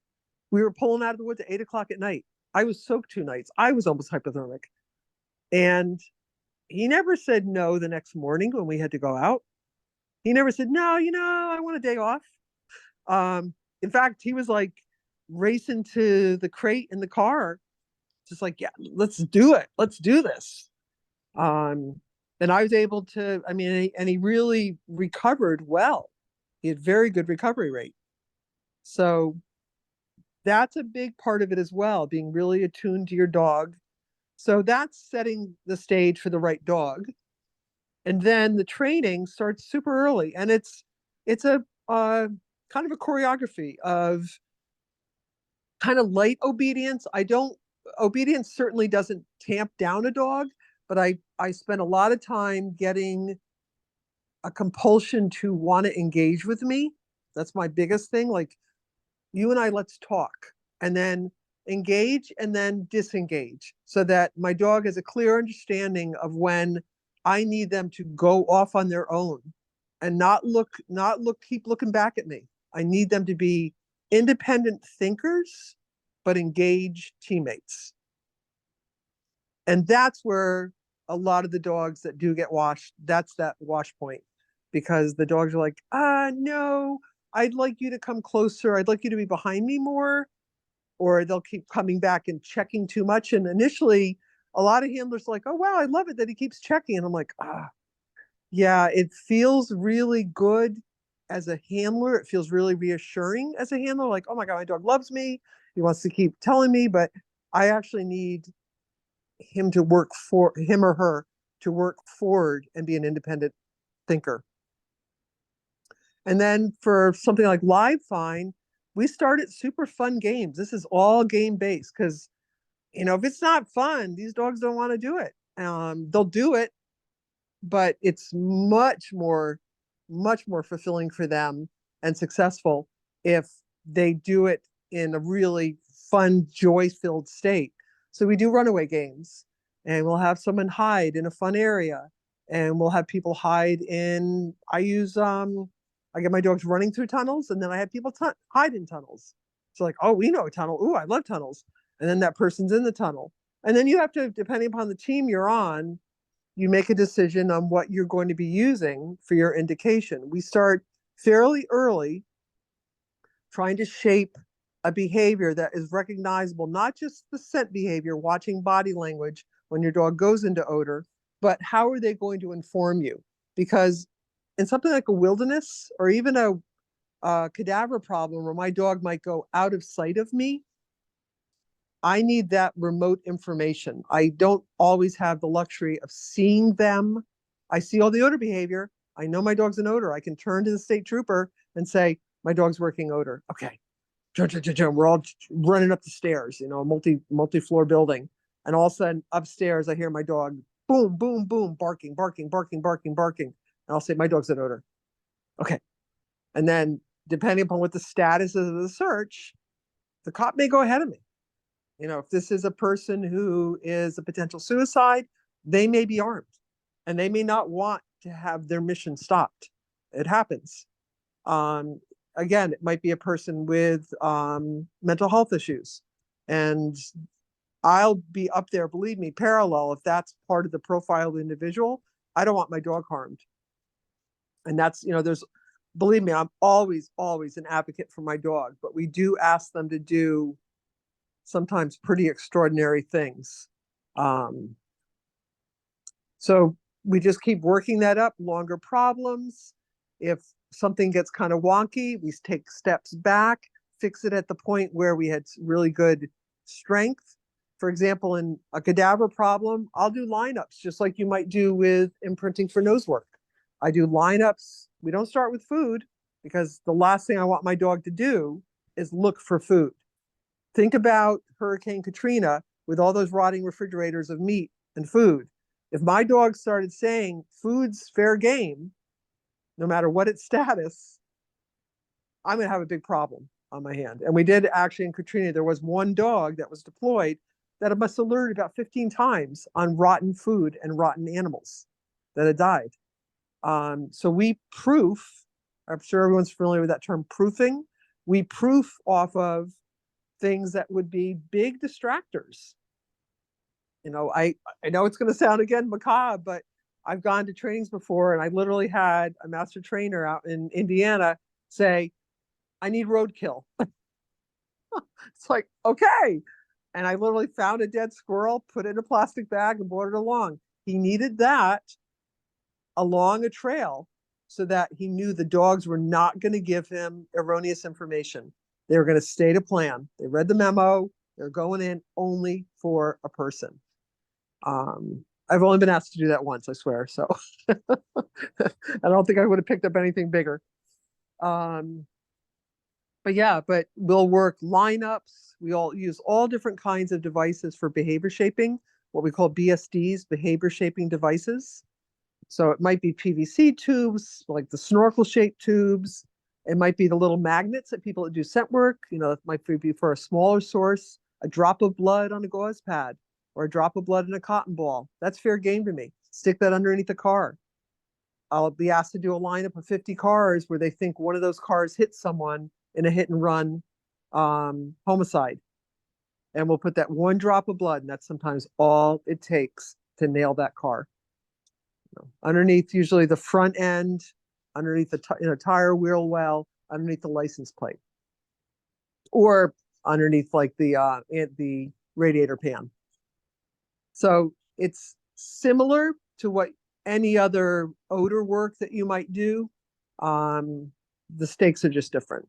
We were pulling out of the woods at 8 o'clock at night. I was soaked 2 nights. I was almost hypothermic. And he never said no the next morning when we had to go out. He never said, no, I want a day off. In fact, he was like racing to the crate in the car, just like, yeah, let's do it. Let's do this. And I was able to, and he really recovered well. He had very good recovery rate. So that's a big part of it as well, being really attuned to your dog. So that's setting the stage for the right dog. And then the training starts super early, and it's a kind of a choreography of kind of light obedience. Obedience certainly doesn't tamp down a dog, but I spend a lot of time getting a compulsion to want to engage with me. That's my biggest thing. Like, you and I, let's talk, and then engage and then disengage, so that my dog has a clear understanding of when I need them to go off on their own and not keep looking back at me. I need them to be independent thinkers, but engaged teammates. And that's where a lot of the dogs that do get washed, that's that wash point, because the dogs are like, no, I'd like you to come closer. I'd like you to be behind me more. Or they'll keep coming back and checking too much. And initially, a lot of handlers are like, oh, wow, I love it that he keeps checking. And I'm like, yeah, it feels really good as a handler. It feels really reassuring as a handler. Like, oh my God, my dog loves me. He wants to keep telling me, but I actually need him or her to work forward and be an independent thinker. And then for something like Live Find, we started super fun games. This is all game based, because, if it's not fun, these dogs don't want to do it. They'll do it, but it's much more fulfilling for them and successful if they do it in a really fun, joy-filled state. So we do runaway games, and we'll have someone hide in a fun area, and we'll have people hide in, I get my dogs running through tunnels, and then I have people hide in tunnels. So like, oh, we know a tunnel. Oh, I love tunnels. And then that person's in the tunnel. And then you have to, depending upon the team you're on, you make a decision on what you're going to be using for your indication. We start fairly early trying to shape a behavior that is recognizable, not just the scent behavior, watching body language when your dog goes into odor, but how are they going to inform you? Because in something like a wilderness, or even a cadaver problem where my dog might go out of sight of me, I need that remote information. I don't always have the luxury of seeing them. I see all the odor behavior. I know my dog's an odor. I can turn to the state trooper and say, My dog's working odor. Okay. We're all running up the stairs, you know, multi-floor building. And all of a sudden upstairs, I hear my dog, boom, boom, boom, barking, barking, barking, barking, barking. And I'll say, my dog's at odor. Okay. And then depending upon what the status is of the search, the cop may go ahead of me. You know, if this is a person who is a potential suicide, they may be armed and they may not want to have their mission stopped. It happens. Again, it might be a person with mental health issues. And I'll be up there, believe me, parallel. If that's part of the profile of the individual, I don't want my dog harmed. And that's, you know, believe me, I'm always an advocate for my dog, but we do ask them to do sometimes pretty extraordinary things. So we just keep working that up, longer problems. If something gets kind of wonky, we take steps back, fix it at the point where we had really good strength. For example, in a cadaver problem, I'll do lineups just like you might do with imprinting for nose work. I do lineups. We don't start with food because the last thing I want my dog to do is look for food. Think about Hurricane Katrina with all those rotting refrigerators of meat and food. If my dog started saying food's fair game, no matter what its status, I'm going to have a big problem on my hand. And we did actually in Katrina, there was one dog that was deployed that must have learned about 15 times on rotten food and rotten animals that had died. So we proof, I'm sure everyone's familiar with that term proofing. We proof off of things that would be big distractors. You know, I know it's going to sound again macabre, but I've gone to trainings before and I literally had a master trainer out in Indiana say, I need roadkill. It's like, okay. And I literally found a dead squirrel, put it in a plastic bag and brought it along. He needed that along a trail so that he knew the dogs were not going to give him erroneous information. They were going to stay to plan. They read the memo. They're going in only for a person. I've only been asked to do that once, I swear. So I don't think I would have picked up anything bigger. But yeah, but we'll work lineups. We all use all different kinds of devices for behavior shaping, what we call BSDs, behavior shaping devices. So it might be PVC tubes, like the snorkel shaped tubes. It might be the little magnets that people that do scent work, you know, it might be for a smaller source, a drop of blood on a gauze pad or a drop of blood in a cotton ball. That's fair game to me. Stick that underneath the car. I'll be asked to do a lineup of 50 cars where they think one of those cars hit someone in a hit and run homicide. And we'll put that one drop of blood, and that's sometimes all it takes to nail that car. You know, underneath usually the front end, underneath the tire wheel well, underneath the license plate, or underneath like the radiator pan. So it's similar to what any other odor work that you might do. The stakes are just different.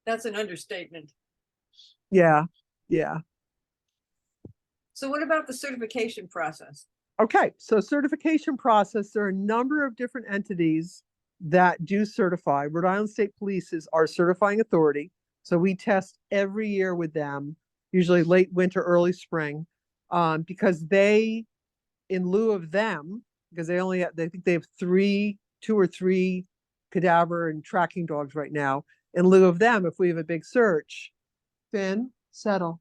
That's an understatement. Yeah, yeah. So what about the certification process? Okay, so certification process, there are a number of different entities that do certify. Rhode Island State Police is our certifying authority. So we test every year with them, usually late winter, early spring, because they, in lieu of them, because they think they have two or three cadaver and tracking dogs right now. In lieu of them, if we have a big search, Finn, settle.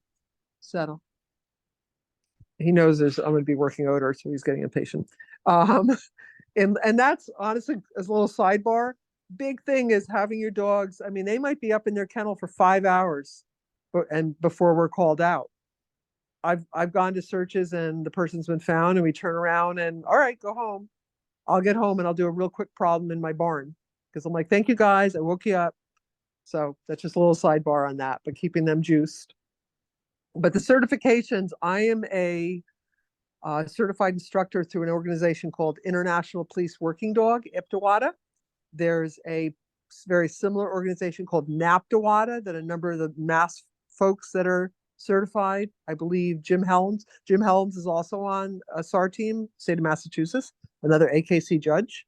He knows I'm going to be working odor, so he's getting impatient. And that's honestly, as a little sidebar, big thing is having your dogs. I mean, they might be up in their kennel for 5 hours, and before we're called out. I've gone to searches and the person's been found, and we turn around and all right, go home. I'll get home and I'll do a real quick problem in my barn because I'm like, thank you guys, I woke you up. So that's just a little sidebar on that, but keeping them juiced. But the certifications, I am a certified instructor through an organization called International Police Working Dog, IPDWADA. There's a very similar organization called NAPDWADA that a number of the Mass folks that are certified, I believe Jim Helms is also on a SAR team, state of Massachusetts, another AKC judge.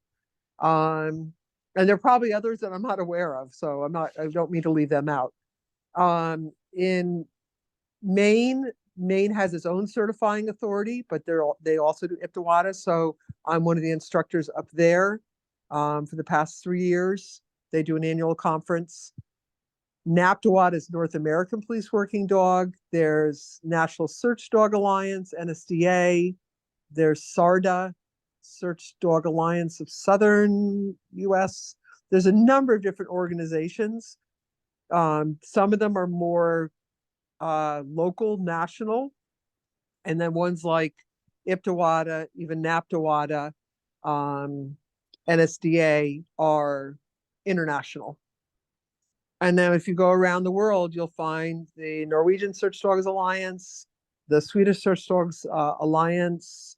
And there are probably others that I'm not aware of, so I don't mean to leave them out. In Maine, Maine has its own certifying authority, but they also do IPTWATA. So I'm one of the instructors up there for the past 3 years. They do an annual conference. NAPTWATA is North American Police Working Dog. There's National Search Dog Alliance, NSDA. There's SARDA, Search Dog Alliance of Southern US. There's a number of different organizations. Some of them are more local, national, and then ones like IPTWATA, even NAPTWATA, NSDA are international. And then if you go around the world, you'll find the Norwegian Search Dogs Alliance, the Swedish Search Dogs Alliance.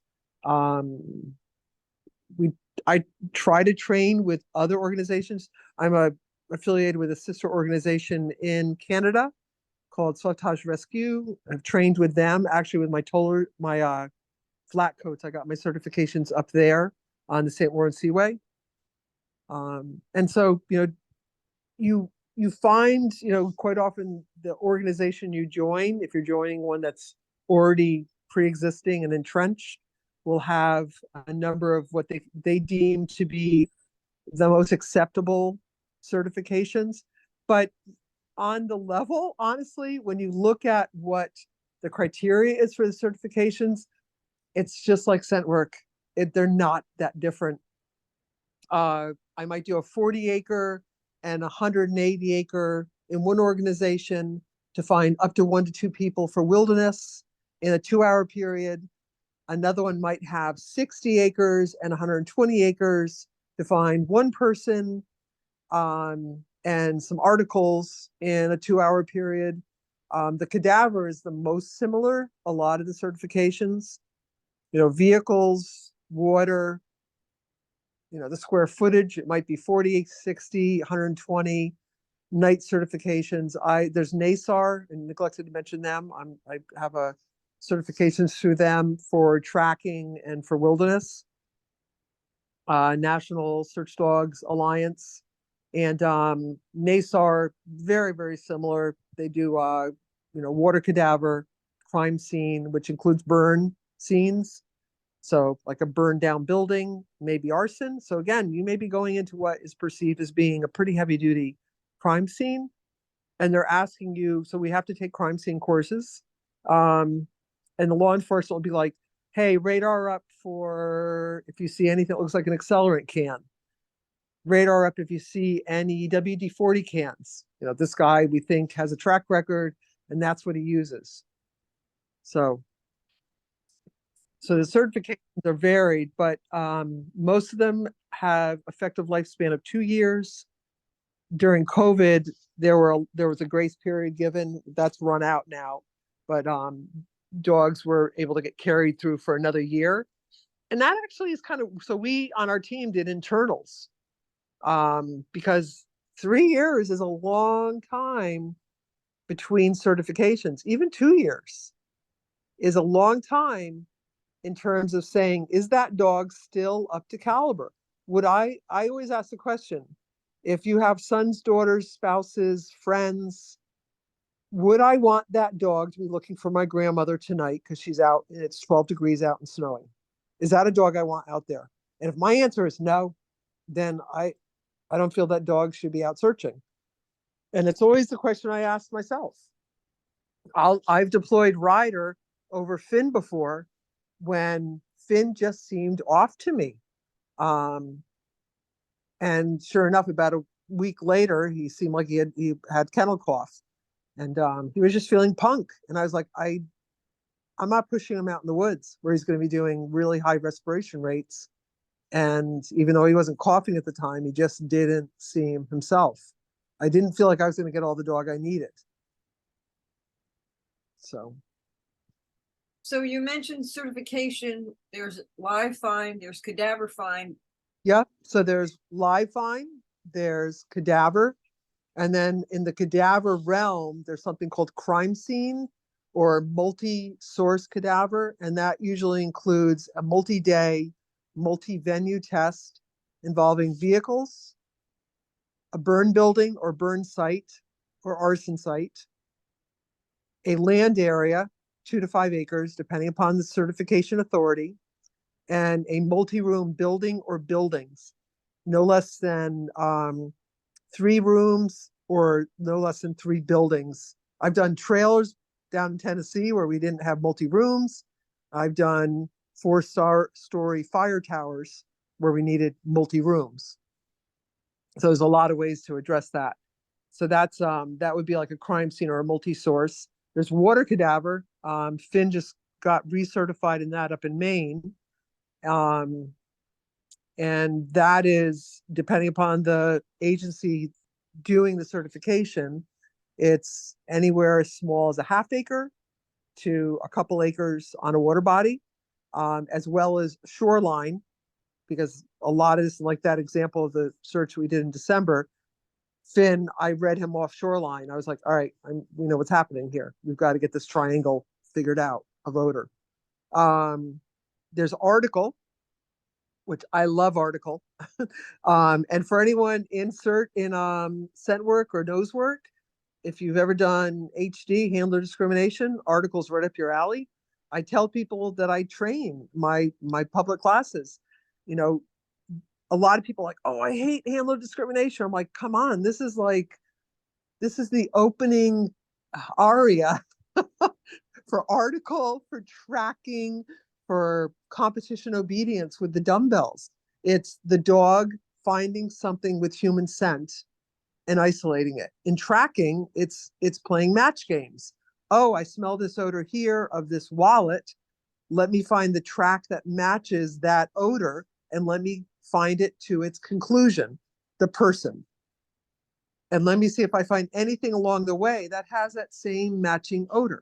I try to train with other organizations. I'm affiliated with a sister organization in Canada called Sauvetage Rescue. I've trained with them, actually with my flat coats. I got my certifications up there on the St. Lawrence Seaway. And so, you find, quite often the organization you join, if you're joining one that's already pre-existing and entrenched, will have a number of what they deem to be the most acceptable certifications. But on the level, honestly, when you look at what the criteria is for the certifications, it's just like scent work. They're not that different. I might do a 40-acre and 180-acre in one organization to find up to 1 to 2 people for wilderness in a 2-hour period. Another one might have 60 acres and 120 acres to find one person and some articles in a 2-hour period. The cadaver is the most similar, a lot of the certifications, vehicles, water, the square footage, it might be 40, 60, 120. Night certifications. There's NASAR, and neglected to mention them. I have a certifications through them for tracking and for wilderness. National Search Dogs Alliance, and NASAR, very, very similar. They do water cadaver, crime scene, which includes burn scenes. So like a burned down building, maybe arson. So again, you may be going into what is perceived as being a pretty heavy duty crime scene. And they're asking you, so we have to take crime scene courses. And the law enforcement will be like, hey, radar up for if you see anything that looks like an accelerant can. Radar up if you see any WD-40 cans. This guy we think has a track record, and that's what he uses. So the certifications are varied, but most of them have effective lifespan of 2 years. During COVID, there was a grace period given. That's run out now, but dogs were able to get carried through for another year. And that actually is so we on our team did internals because 3 years is a long time between certifications. Even 2 years is a long time in terms of saying, is that dog still up to caliber? I always ask the question, if you have sons, daughters, spouses, friends, would I want that dog to be looking for my grandmother tonight because she's out and it's 12 degrees out and snowing? Is that a dog I want out there? And if my answer is no, then I don't feel that dog should be out searching. And it's always the question I ask myself. I've deployed Ryder over Finn before when Finn just seemed off to me. And sure enough, about a week later, he seemed like he had kennel cough, and he was just feeling punk. And I was like, I'm not pushing him out in the woods where he's going to be doing really high respiration rates. And even though he wasn't coughing at the time, he just didn't seem himself. I didn't feel like I was going to get all the dog I needed. So you mentioned certification. There's live find, there's cadaver find. Yep. So there's live find, there's cadaver, and then in the cadaver realm, there's something called crime scene or multi-source cadaver, and that usually includes a multi-day, multi-venue test involving vehicles, a burn building or burn site or arson site, a land area, 2 to 5 acres, depending upon the certification authority, and a multi-room building or buildings, no less than 3 rooms or no less than 3 buildings. I've done trailers down in Tennessee where we didn't have multi-rooms. I've done 4-story fire towers where we needed multi-rooms. So there's a lot of ways to address that. So that's that would be like a crime scene or a multi-source. There's water cadaver. Finn just got recertified in that up in Maine. And that is, depending upon the agency doing the certification, it's anywhere as small as a half acre to a couple acres on a water body, as well as shoreline, because a lot of this, like that example of the search we did in December, Finn, I read him off shoreline. I was like, all right, we know what's happening here. We've got to get this triangle figured out of odor. There's article, which I love article. And for anyone in scent work or nose work, if you've ever done HD, handler discrimination, article's right up your alley. I tell people that I train my public classes, you know, a lot of people are like, oh, I hate handler discrimination. I'm like, come on, this is the opening aria for article, for tracking, for competition obedience with the dumbbells. It's the dog finding something with human scent and isolating it. In tracking, it's playing match games. Oh, I smell this odor here of this wallet. Let me find the track that matches that odor and let me find it to its conclusion, the person. And let me see if I find anything along the way that has that same matching odor.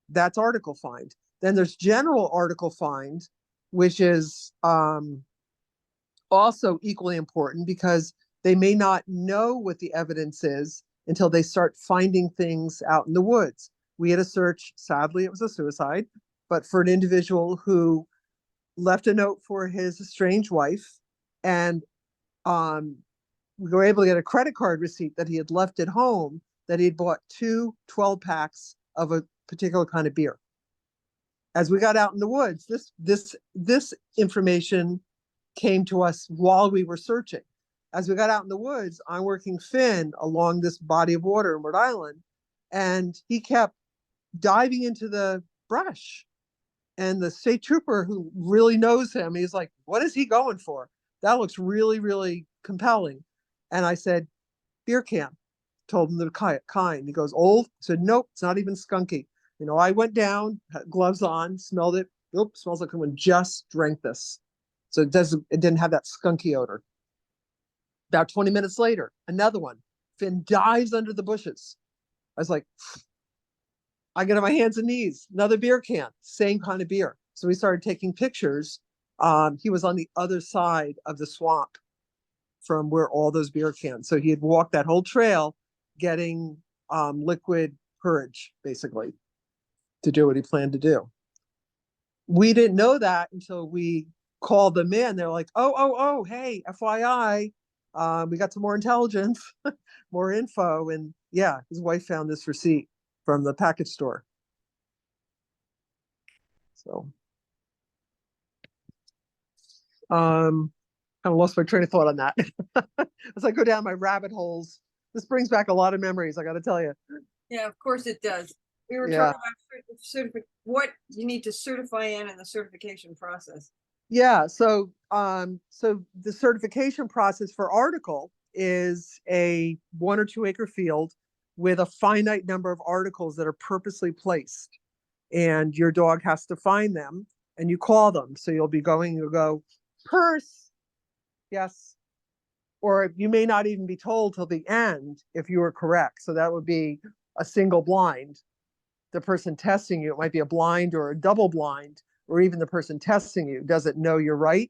That's article find. Then there's general article find, which is also equally important because they may not know what the evidence is until they start finding things out in the woods. We had a search, sadly, it was a suicide, but for an individual who left a note for his estranged wife, and we were able to get a credit card receipt that he had left at home, that he'd bought 2 12-packs of a particular kind of beer. As we got out in the woods, this information came to us while we were searching. As we got out in the woods, I'm working Finn along this body of water in Rhode Island, and he kept diving into the brush. And the state trooper who really knows him, he's like, what is he going for? That looks really, really compelling. And I said, beer can. Told him the kind. He goes, old? I said, nope, it's not even skunky. You know, I went down, had gloves on, smelled it. Nope, smells like someone just drank this. So it didn't have that skunky odor. About 20 minutes later, another one. Finn dives under the bushes. I was like, I get on my hands and knees, another beer can, same kind of beer. So we started taking pictures. He was on the other side of the swamp from where all those beer cans. So he had walked that whole trail getting liquid courage, basically, to do what he planned to do. We didn't know that until we called them in. They're like, oh, hey, FYI, we got some more intelligence, more info. And yeah, his wife found this receipt from the package store. So, kind of lost my train of thought on that. As I go down my rabbit holes, this brings back a lot of memories, I got to tell you. Yeah, of course it does. We were Yeah. talking about what you need to certify in the certification process. Yeah, so the certification process for article is a 1 or 2 acre field with a finite number of articles that are purposely placed, and your dog has to find them, and you call them. So you'll go, purse, yes, or you may not even be told till the end if you were correct. So that would be a single blind. The person testing you, it might be a blind or a double blind, or even the person testing you doesn't know you're right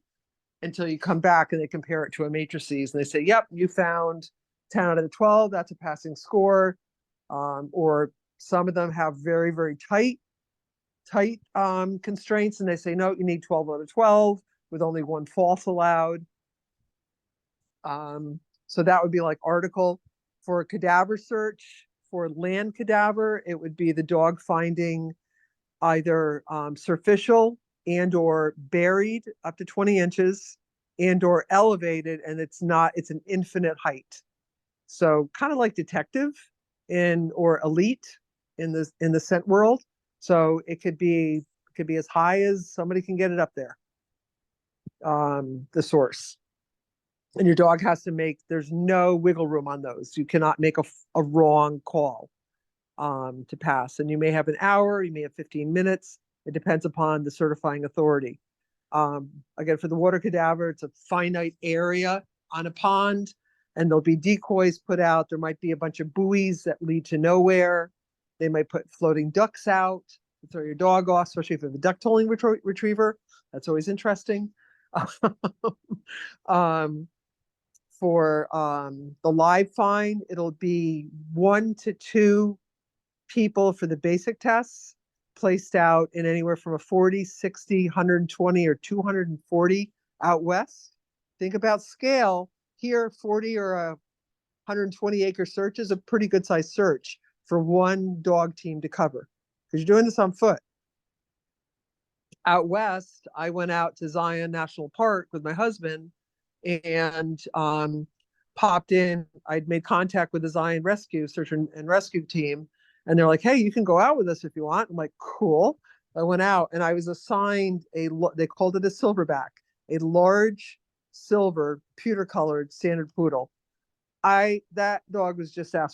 until you come back and they compare it to a matrices and they say, yep, you found 10 out of the 12, that's a passing score. Or some of them have very, very tight constraints, and they say, no, you need 12 out of 12 with only 1 false allowed. So that would be like article. For a cadaver search, for land cadaver, it would be the dog finding either superficial and or buried up to 20 inches and or elevated, and it's an infinite height. So kind of like detective or elite in the scent world. So it could be as high as somebody can get it up there. The source. And your dog has to there's no wiggle room on those. You cannot make a wrong call to pass. And you may have an hour, you may have 15 minutes. It depends upon the certifying authority. Again, for the water cadaver, it's a finite area on a pond, and there'll be decoys put out. There might be a bunch of buoys that lead to nowhere. They might put floating ducks out to throw your dog off, especially if you have a duck tolling retriever. That's always interesting. For the live find, it'll be 1 to 2 people for the basic tests, placed out in anywhere from a 40, 60, 120, or 240 out west. Think about scale. Here, 40 or a 120-acre search is a pretty good sized search for one dog team to cover, because you're doing this on foot. Out west, I went out to Zion National Park with my husband and popped in. I'd made contact with the Zion search and rescue team, and they're like, "Hey, you can go out with us if you want." I'm like, "Cool." I went out and I was assigned they called it a silverback, a large silver pewter colored standard poodle. That dog was just had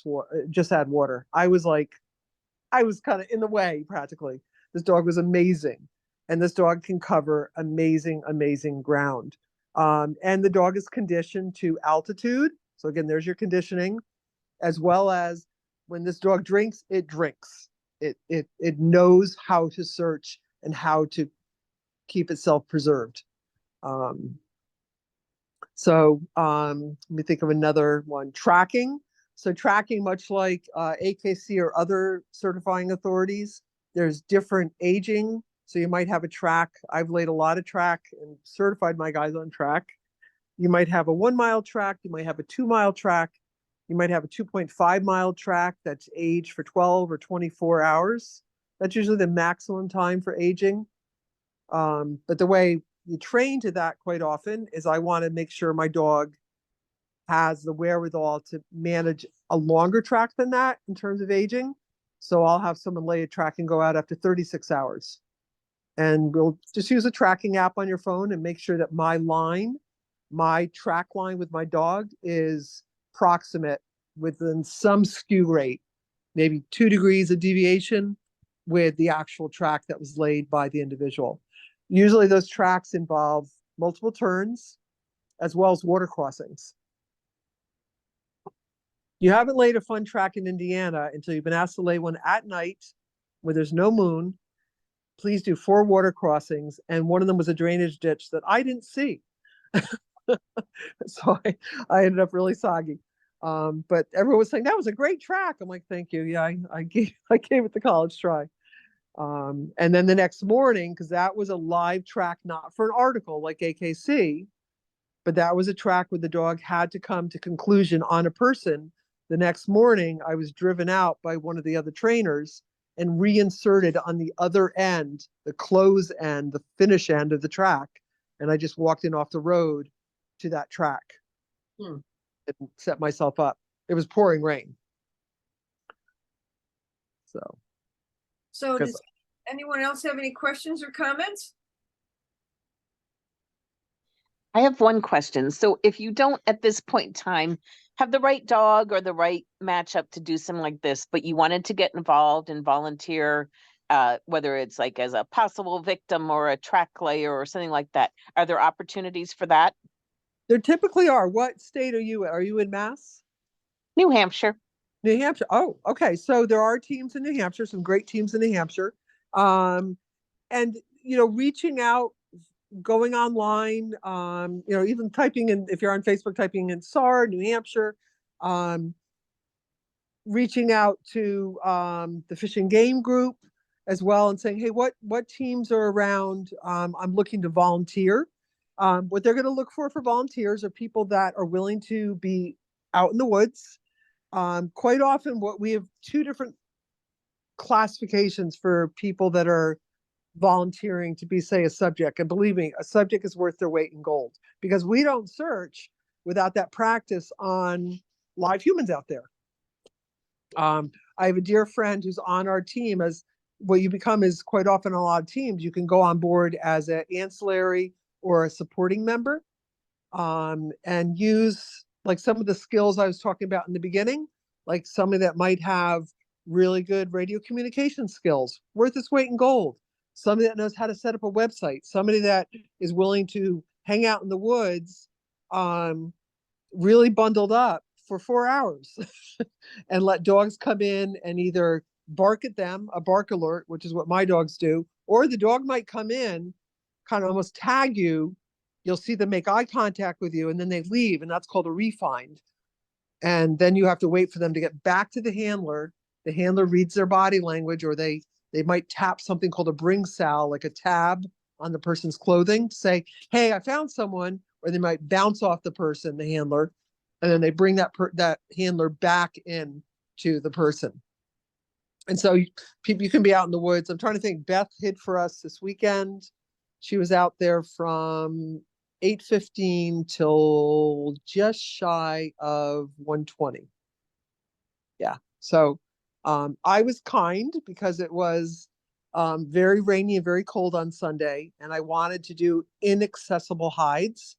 water. I was kind of in the way practically. This dog was amazing. And this dog can cover amazing ground. And the dog is conditioned to altitude. So again, there's your conditioning, as well as when this dog drinks, it drinks. It knows how to search and how to keep itself preserved. Let me think of another one. Tracking. So tracking, much like AKC or other certifying authorities, there's different aging. So you might have a track. I've laid a lot of track and certified my guys on track. You might have a 1 mile track. You might have a 2 mile track. You might have a 2.5 mile track that's aged for 12 or 24 hours. That's usually the maximum time for aging. But the way you train to that quite often is I want to make sure my dog has the wherewithal to manage a longer track than that in terms of aging. So I'll have someone lay a track and go out after 36 hours. And we'll just use a tracking app on your phone and make sure that my track line with my dog is proximate within some skew rate, maybe 2 degrees of deviation with the actual track that was laid by the individual. Usually those tracks involve multiple turns as well as water crossings. You haven't laid a fun track in Indiana until you've been asked to lay one at night where there's no moon. Please do 4 water crossings, and one of them was a drainage ditch that I didn't see. So I ended up really soggy. But everyone was saying that was a great track. I'm like, thank you. Yeah, I gave it the college try. And then the next morning, because that was a live track, not for an article like AKC, but that was a track where the dog had to come to conclusion on a person. The next morning, I was driven out by one of the other trainers and reinserted on the other end, the close end, the finish end of the track. And I just walked in off the road to that track and set myself up. It was pouring rain. So does anyone else have any questions or comments? I have one question. So if you don't at this point in time have the right dog or the right matchup to do something like this, but you wanted to get involved and volunteer, whether it's like as a possible victim or a track layer or something like that, are there opportunities for that? There typically are. What state are you in? Are you in Mass? New Hampshire. New Hampshire. Oh, okay. So there are teams in New Hampshire, some great teams in New Hampshire. And, reaching out, going online, even typing in, if you're on Facebook, typing in SAR, New Hampshire, reaching out to the Fish and Game group as well and saying, hey, what teams are around? I'm looking to volunteer. What they're going to look for volunteers are people that are willing to be out in the woods. Quite often what we have two different classifications for people that are volunteering to be, say, a subject. And believe me, a subject is worth their weight in gold, because we don't search without that practice on live humans out there. I have a dear friend who's on our team. As what you become is quite often on a lot of teams, you can go on board as an ancillary or a supporting member, and use like some of the skills I was talking about in the beginning, like somebody that might have really good radio communication skills, worth its weight in gold. Somebody that knows how to set up a website, somebody that is willing to hang out in the woods, really bundled up for 4 hours and let dogs come in and either bark at them, a bark alert, which is what my dogs do, or the dog might come in, kind of almost tag you. You'll see them make eye contact with you and then they leave, and that's called a refind. And then you have to wait for them to get back to the handler. The handler reads their body language, or they might tap something called a bring sal, like a tab on the person's clothing, to say, hey, I found someone. Or they might bounce off the person, the handler, and then they bring that handler back in to the person. And so you can be out in the woods. I'm trying to think. Beth hid for us this weekend. She was out there from 8:15 till just shy of 1:20. Yeah. So I was kind because it was very rainy and very cold on Sunday, and I wanted to do inaccessible hides.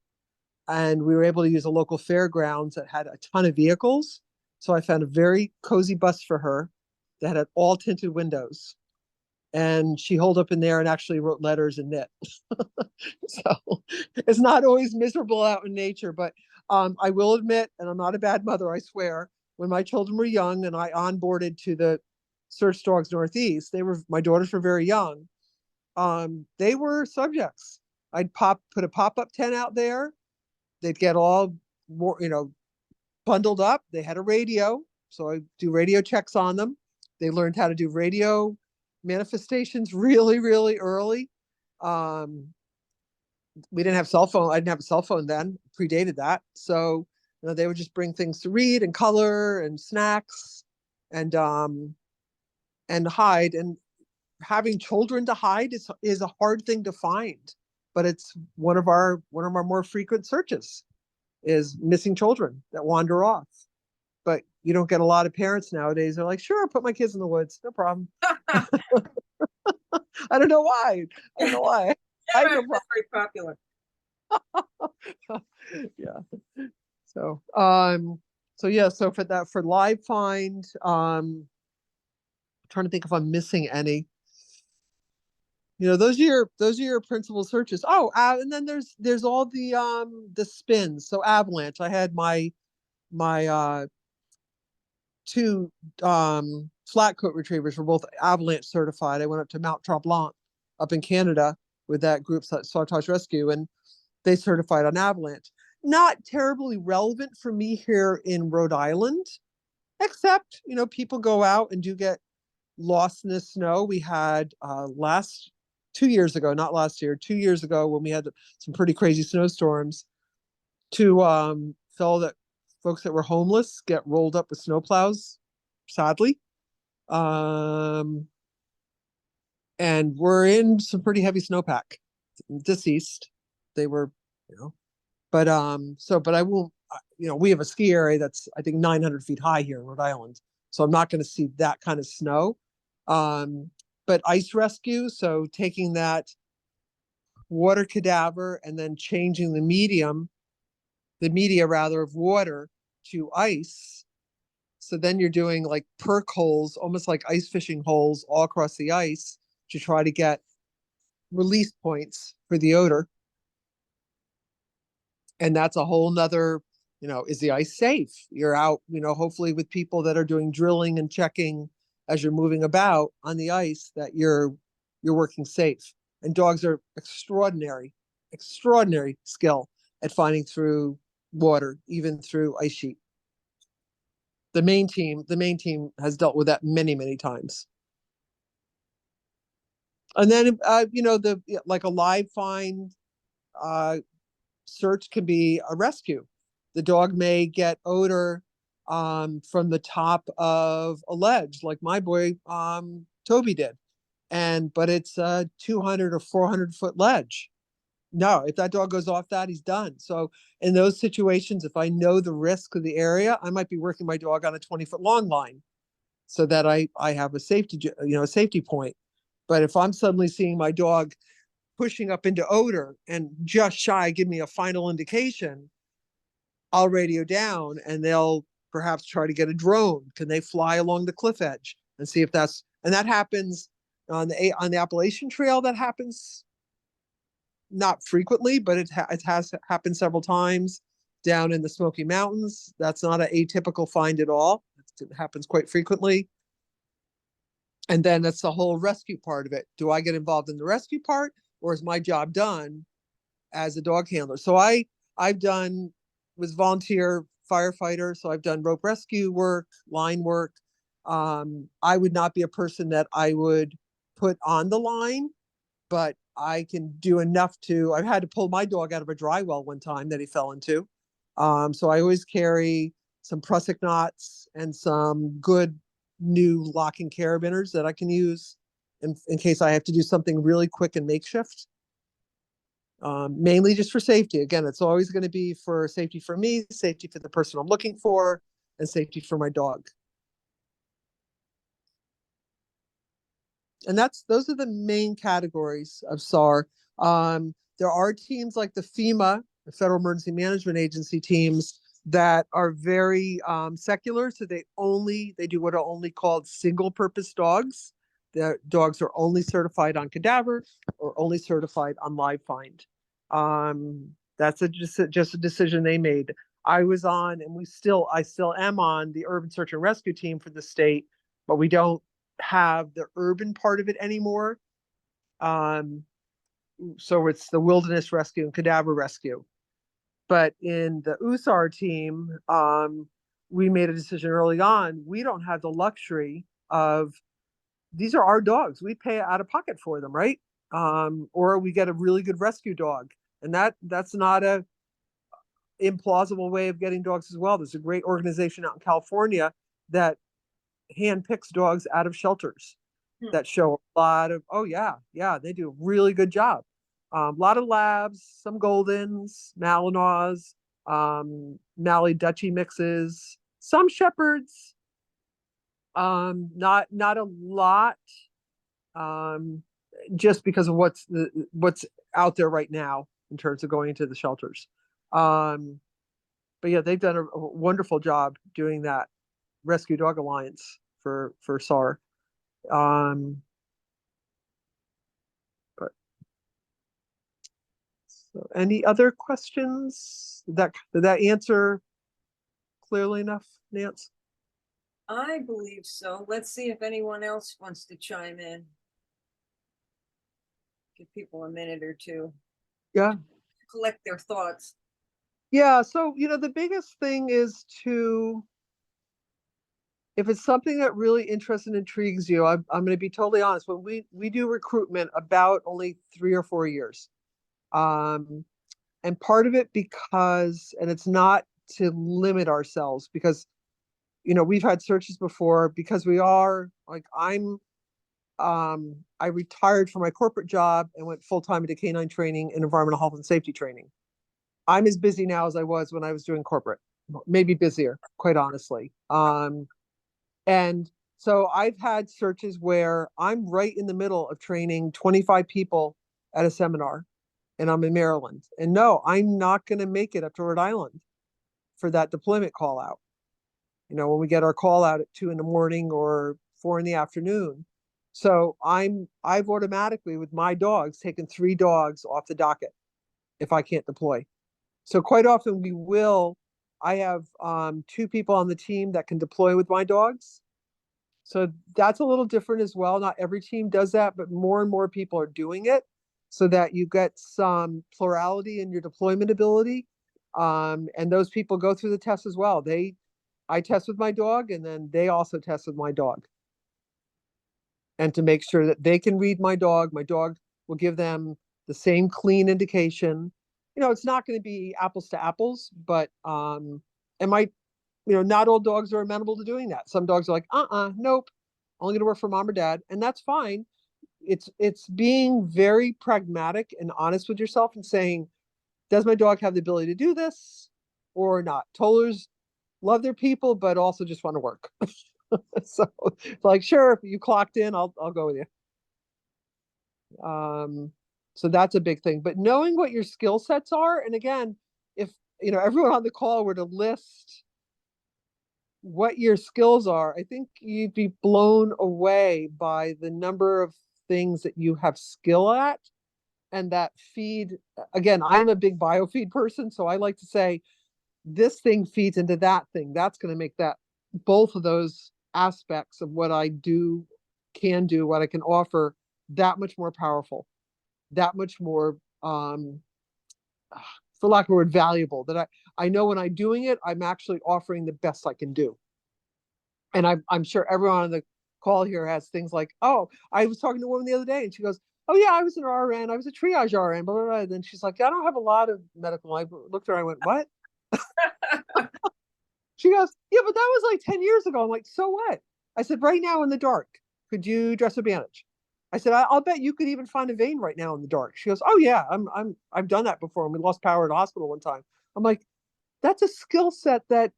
And we were able to use a local fairgrounds that had a ton of vehicles. So I found a very cozy bus for her that had all tinted windows. And she holed up in there and actually wrote letters and knit. So it's not always miserable out in nature, but I will admit, and I'm not a bad mother, I swear, when my children were young and I onboarded to the Search Dogs Northeast, my daughters were very young. They were subjects. I'd put a pop-up tent out there. They'd get all, bundled up. They had a radio, so I do radio checks on them. They learned how to do radio manifestations really, really early. We didn't have cell phone. I didn't have a cell phone then, predated that. So they would just bring things to read and color and snacks and hide. And having children to hide is a hard thing to find, but it's one of our more frequent searches is missing children that wander off. But you don't get a lot of parents nowadays. They're like, sure, put my kids in the woods, no problem. I don't know why. Yeah, I know that's very popular. Yeah. So so for live find, I'm trying to think if I'm missing any. Those are your principal searches. Oh, and then there's all the spins. So avalanche. I had my two flat coat retrievers were both avalanche certified. I went up to Mount Tremblant up in Canada with that group, Sauvetage Rescue, and they certified on avalanche. Not terribly relevant for me here in Rhode Island, except people go out and do get lost in the snow. We had 2 years ago, not last year, 2 years ago, when we had some pretty crazy snowstorms, two folks that were homeless get rolled up with snowplows, sadly. And we're in some pretty heavy snowpack. Deceased. They were, but I won't, we have a ski area that's, I think, 900 feet high here in Rhode Island. So I'm not going to see that kind of snow. But ice rescue, so taking that water cadaver and then changing the media rather of water to ice. So then you're doing like perk holes, almost like ice fishing holes all across the ice to try to get release points for the odor. And that's a whole nother, is the ice safe? You're out, hopefully with people that are doing drilling and checking as you're moving about on the ice that you're working safe. And dogs are extraordinary skill at finding through water, even through ice sheet. The main team has dealt with that many, many times. And then, like a live find search can be a rescue. The dog may get odor from the top of a ledge, like my boy Toby did. But it's a 200 or 400-foot ledge. No, if that dog goes off that, he's done. So in those situations, if I know the risk of the area, I might be working my dog on a 20-foot long line so that I have a safety, a safety point. But if I'm suddenly seeing my dog pushing up into odor and just shy, give me a final indication, I'll radio down and they'll perhaps try to get a drone. Can they fly along the cliff edge and see if and that happens on the Appalachian Trail. That happens not frequently, but it has happened several times down in the Smoky Mountains. That's not an atypical find at all. It happens quite frequently. And then that's the whole rescue part of it. Do I get involved in the rescue part, or is my job done as a dog handler? So was volunteer firefighter. So I've done rope rescue work, line work. I would not be a person that I would put on the line, but I can do enough I've had to pull my dog out of a dry well one time that he fell into. So I always carry some prusik knots and some good new locking carabiners that I can use in case I have to do something really quick and makeshift. Mainly just for safety. Again, it's always going to be for safety for me, safety for the person I'm looking for, and safety for my dog. And those are the main categories of SAR. There are teams like the FEMA, the Federal Emergency Management Agency teams, that are very secular. So they do what are only called single purpose dogs. The dogs are only certified on cadaver or only certified on live find. That's just a decision they made. I was on, and I still am on the urban search and rescue team for the state, but we don't have the urban part of it anymore. So it's the wilderness rescue and cadaver rescue. But in the USAR team, we made a decision early on. We don't have the luxury of, these are our dogs. We pay out of pocket for them, right? Or we get a really good rescue dog. And that's not a implausible way of getting dogs as well. There's a great organization out in California that handpicks dogs out of shelters that show a lot of, they do a really good job. A lot of labs, some Goldens, Malinois, Mallee Dutchy mixes, some Shepherds, not a lot, just because of what's out there right now in terms of going into the shelters. But yeah, they've done a wonderful job doing that Rescue Dog Alliance for SAR. So any other questions? Did that answer clearly enough, Nance? I believe so. Let's see if anyone else wants to chime in. Give people a minute or two. Yeah. Collect their thoughts. Yeah. So, the biggest thing is if it's something that really interests and intrigues you, I'm going to be totally honest. When we do recruitment about only 3 or 4 years. And part of it and it's not to limit ourselves, because, we've had searches before, because we are like, I retired from my corporate job and went full-time into canine training and environmental health and safety training. I'm as busy now as I was when I was doing corporate, maybe busier, quite honestly. And so I've had searches where I'm right in the middle of training 25 people at a seminar, and I'm in Maryland. And no, I'm not going to make it up to Rhode Island for that deployment call out. When we get our call out at 2 a.m. or 4 p.m. So I've automatically, with my dogs, taken 3 dogs off the docket if I can't deploy. So quite often I have 2 people on the team that can deploy with my dogs. So that's a little different as well. Not every team does that, but more and more people are doing it so that you get some plurality in your deployment ability. And those people go through the test as well. I test with my dog, and then they also test with my dog. And to make sure that they can read my dog will give them the same clean indication it's not going to be apples to apples, but it might, not all dogs are amenable to doing that. Some dogs are like, nope, only going to work for mom or dad, and that's fine. It's being very pragmatic and honest with yourself and saying, does my dog have the ability to do this or not? Tollers love their people, but also just want to work. So like, sure, if you clocked in, I'll go with you. So that's a big thing, but knowing what your skill sets are, and again, if everyone on the call were to list what your skills are, I think you'd be blown away by the number of things that you have skill at, and that feed. Again, I'm a big biofeed person, so I like to say this thing feeds into that thing. That's going to make that, both of those aspects of what I can do, what I can offer, that much more powerful, that much more, for lack of a word, valuable. That I know when I'm doing it, I'm actually offering the best I can do. And I'm sure everyone on the call here has things like, oh, I was talking to a woman the other day and she goes, oh yeah, I was an RN, I was a triage RN, blah, blah, blah. Then she's like, I don't have a lot of medical. I looked at her, I went, what? She goes, yeah, but that was like 10 years ago. I'm like, so what? I said, right now in the dark, could you dress a bandage? I said, I'll bet you could even find a vein right now in the dark. She goes, oh yeah, I've done that before. And we lost power at a hospital one time. I'm like, that's a skill set that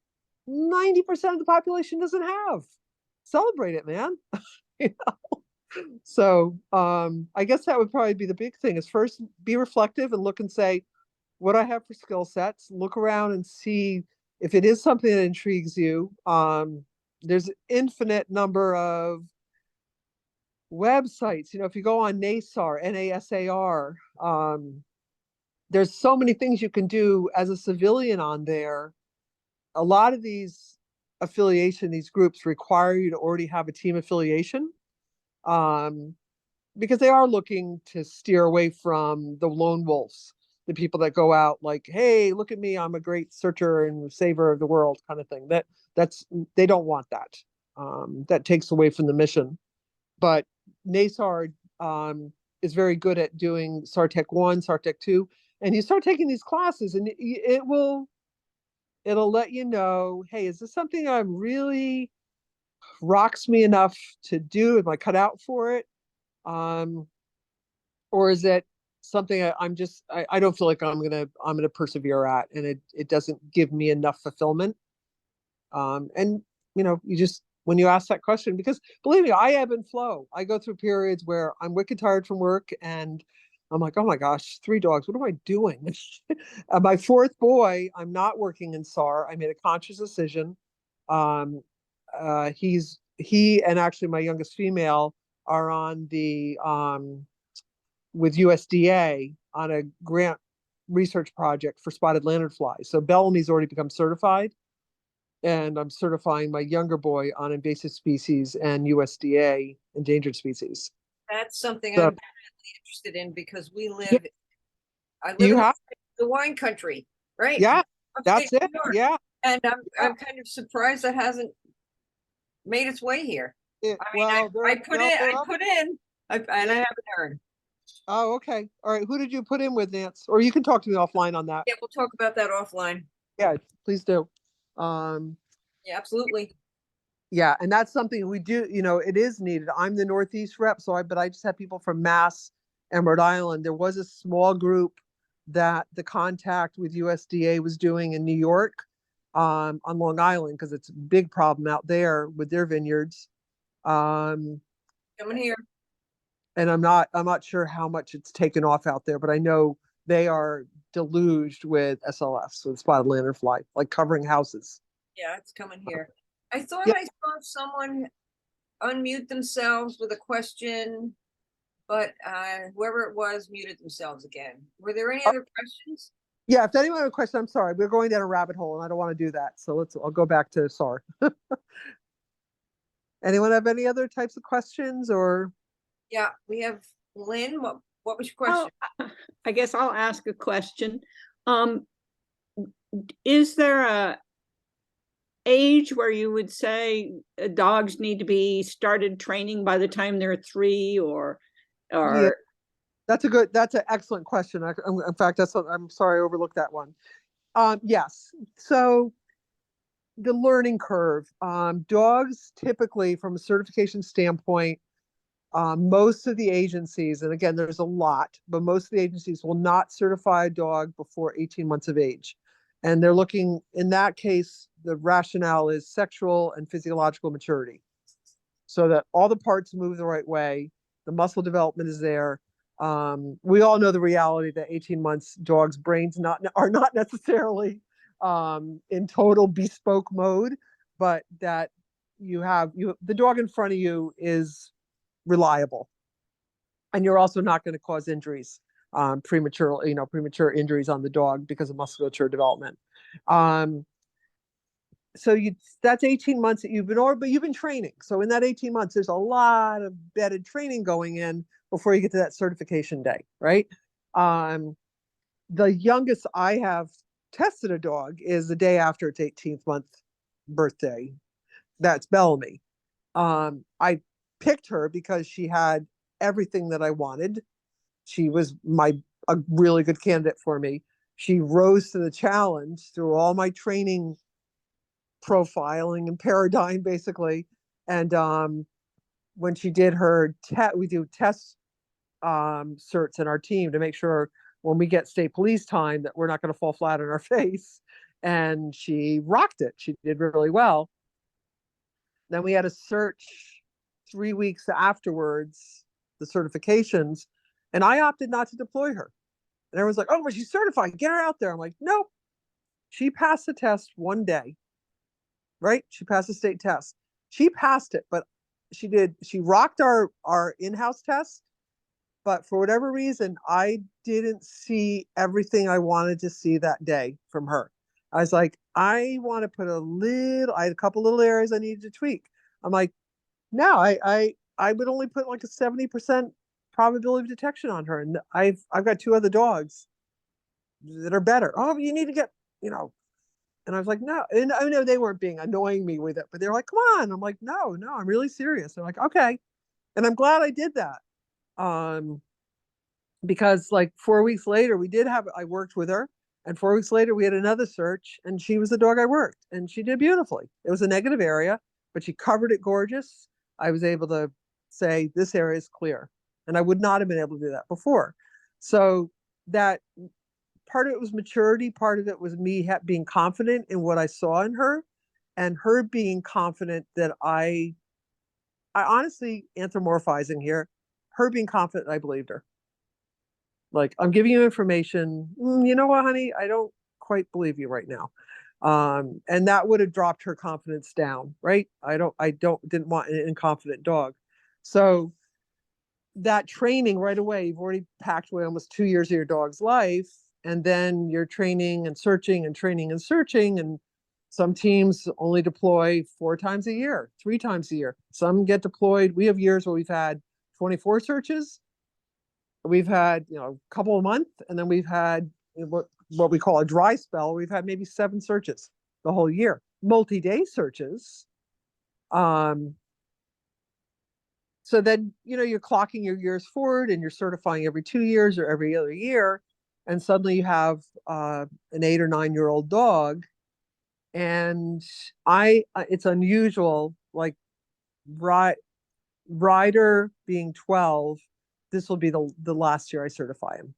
90% of the population doesn't have. Celebrate it, man. So I guess that would probably be the big thing, is first be reflective and look and say, what I have for skill sets, look around and see if it is something that intrigues you. There's an infinite number of websites. If you go on NASAR, NASAR, there's so many things you can do as a civilian on there. A lot of these these groups require you to already have a team affiliation, because they are looking to steer away from the lone wolves, the people that go out like, hey, look at me, I'm a great searcher and saver of the world kind of thing. They don't want that. That takes away from the mission. But NASAR is very good at doing SARTech 1, SARTech 2, and you start taking these classes and it'll let you know, hey, is this something I'm really rocks me enough to do? Am I cut out for it? Or is it something I don't feel like I'm gonna persevere at, and it doesn't give me enough fulfillment. And you just, when you ask that question, because believe me, I ebb and flow. I go through periods where I'm wicked tired from work and I'm like, oh my gosh, 3 dogs, what am I doing? My 4th boy, I'm not working in SAR. I made a conscious decision. He and actually my youngest female are on the with USDA on a grant research project for spotted lanternflies. So Bellamy's already become certified, and I'm certifying my younger boy on invasive species and USDA endangered species. That's something So, I'm definitely interested in, because I live you in have, the wine country, right? yeah, Upstate that's it. New York. Yeah. And I'm kind of surprised that hasn't made its way here. I mean, Well, I put in, and I haven't heard. Oh, okay. All right. Who did you put in with, Nance? Or you can talk to me offline on that. Yeah, we'll talk about that offline. Yeah, please do. Um, Yeah, absolutely. yeah, and that's something we do, it is needed. I'm the Northeast rep, but I just have people from Mass and Rhode Island. There was a small group that the contact with USDA was doing in New York, on Long Island, because it's a big problem out there with their vineyards. Coming here. And I'm not sure how much it's taken off out there, but I know they are deluged with SLFs, with spotted lanternfly, like covering houses. Yeah, it's coming here. I thought Yeah. I saw someone unmute themselves with a question, but whoever it was muted themselves again. Were there any other questions? Yeah, if anyone has a question, I'm sorry. We're going down a rabbit hole and I don't want to do that. So I'll go back to SAR. Anyone have any other types of questions or? Yeah, we have Lynn. What was your Oh, question? I guess I'll ask a question. Is there a age where you would say dogs need to be started training by the time they're 3, or Yeah. That's an excellent question. In fact, I'm sorry I overlooked that one. Yes. So the learning curve, dogs typically from a certification standpoint, most of the agencies, and again, there's a lot, but most of the agencies will not certify a dog before 18 months of age. And they're looking, in that case, the rationale is sexual and physiological maturity. So that all the parts move the right way, the muscle development is there. We all know the reality that 18 months dogs' brains are not necessarily in total bespoke mode, but that the dog in front of you is reliable, and you're also not going to cause injuries, premature injuries on the dog because of musculature development. So that's 18 months that but you've been training. So in that 18 months, there's a lot of bedded training going in before you get to that certification day, right? The youngest I have tested a dog is the day after its 18th month birthday. That's Bellamy. I picked her because she had everything that I wanted. She was a really good candidate for me. She rose to the challenge through all my training profiling and paradigm, basically. And when she did her we do test certs in our team to make sure when we get state police time that we're not going to fall flat on our face. And she rocked it. She did really well. Then we had a search 3 weeks afterwards, the certifications, and I opted not to deploy her. And everyone's like, oh, but she's certified. Get her out there. I'm like, nope. She passed the test one day, right? She passed the state test. She passed it, but she rocked our in-house test. But for whatever reason, I didn't see everything I wanted to see that day from her. I was like, I want to put I had a couple little areas I needed to tweak. I'm like, no, I would only put like a 70% probability of detection on her. And I've got 2 other dogs that are better. Oh, you need to get, and I was like, no. And I know they weren't being annoying me with it, but they're like, come on. I'm like, no, I'm really serious. They're like, okay. And I'm glad I did that. Because like 4 weeks later, I worked with her, and 4 weeks later we had another search, and she was the dog I worked, and she did beautifully. It was a negative area, but she covered it gorgeous. I was able to say this area is clear, and I would not have been able to do that before. So that part of it was maturity, part of it was me being confident in what I saw in her, and her being confident that I honestly, anthropomorphizing here, her being confident I believed her. Like, I'm giving you information. You know what, honey? I don't quite believe you right now. And that would have dropped her confidence down, right? Didn't want an inconfident dog. So that training right away, you've already packed away almost 2 years of your dog's life. And then you're training and searching and training and searching. And some teams only deploy 4 times a year, 3 times a year. Some get deployed. We have years where we've had 24 searches. We've had, a couple a month, and then we've had what we call a dry spell. We've had maybe 7 searches the whole year, multi-day searches. So then, you're clocking your years forward, and you're certifying every 2 years or every other year. And suddenly you have an 8 or 9-year-old dog. And it's unusual, like Ryder being 12, this will be the last year I certify him,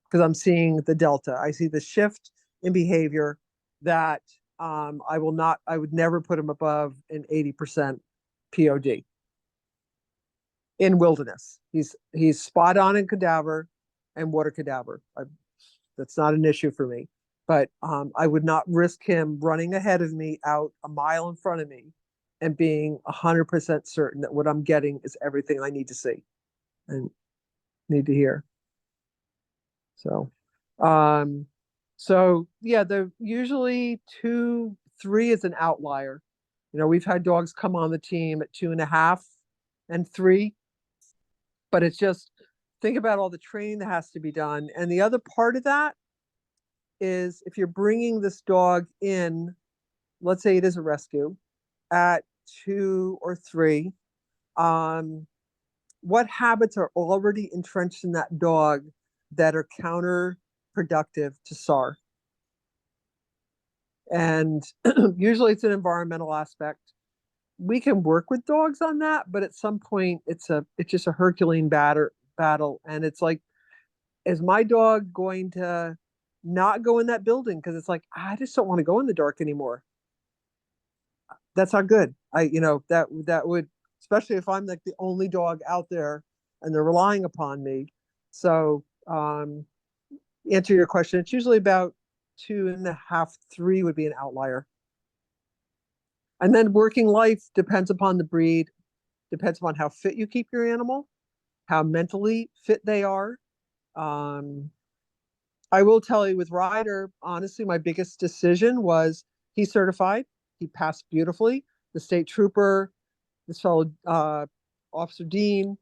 because I'm seeing the delta. I see the shift in behavior that I would never put him above an 80% POD in wilderness. He's spot on in cadaver and water cadaver. That's not an issue for me. But I would not risk him running ahead of me out a mile in front of me and being 100% certain that what I'm getting is everything I need to see and need to hear. So yeah, they're usually 2, 3 is an outlier. We've had dogs come on the team at 2.5 and 3, but it's just, think about all the training that has to be done. And the other part of that is, if you're bringing this dog in, let's say it is a rescue at 2 or 3, what habits are already entrenched in that dog that are counterproductive to SAR? And usually it's an environmental aspect. We can work with dogs on that, but at some point it's just a Herculean battle. And it's like, is my dog going to not go in that building? Because it's like, I just don't want to go in the dark anymore. That's not good. That would, especially if I'm like the only dog out there and they're relying upon me. So answer your question, it's usually about 2.5, 3 would be an outlier. And then working life depends upon the breed, depends upon how fit you keep your animal, how mentally fit they are. I will tell you with Ryder, honestly, my biggest decision was he's certified. He passed beautifully. The state trooper, this fellow, Officer Dean,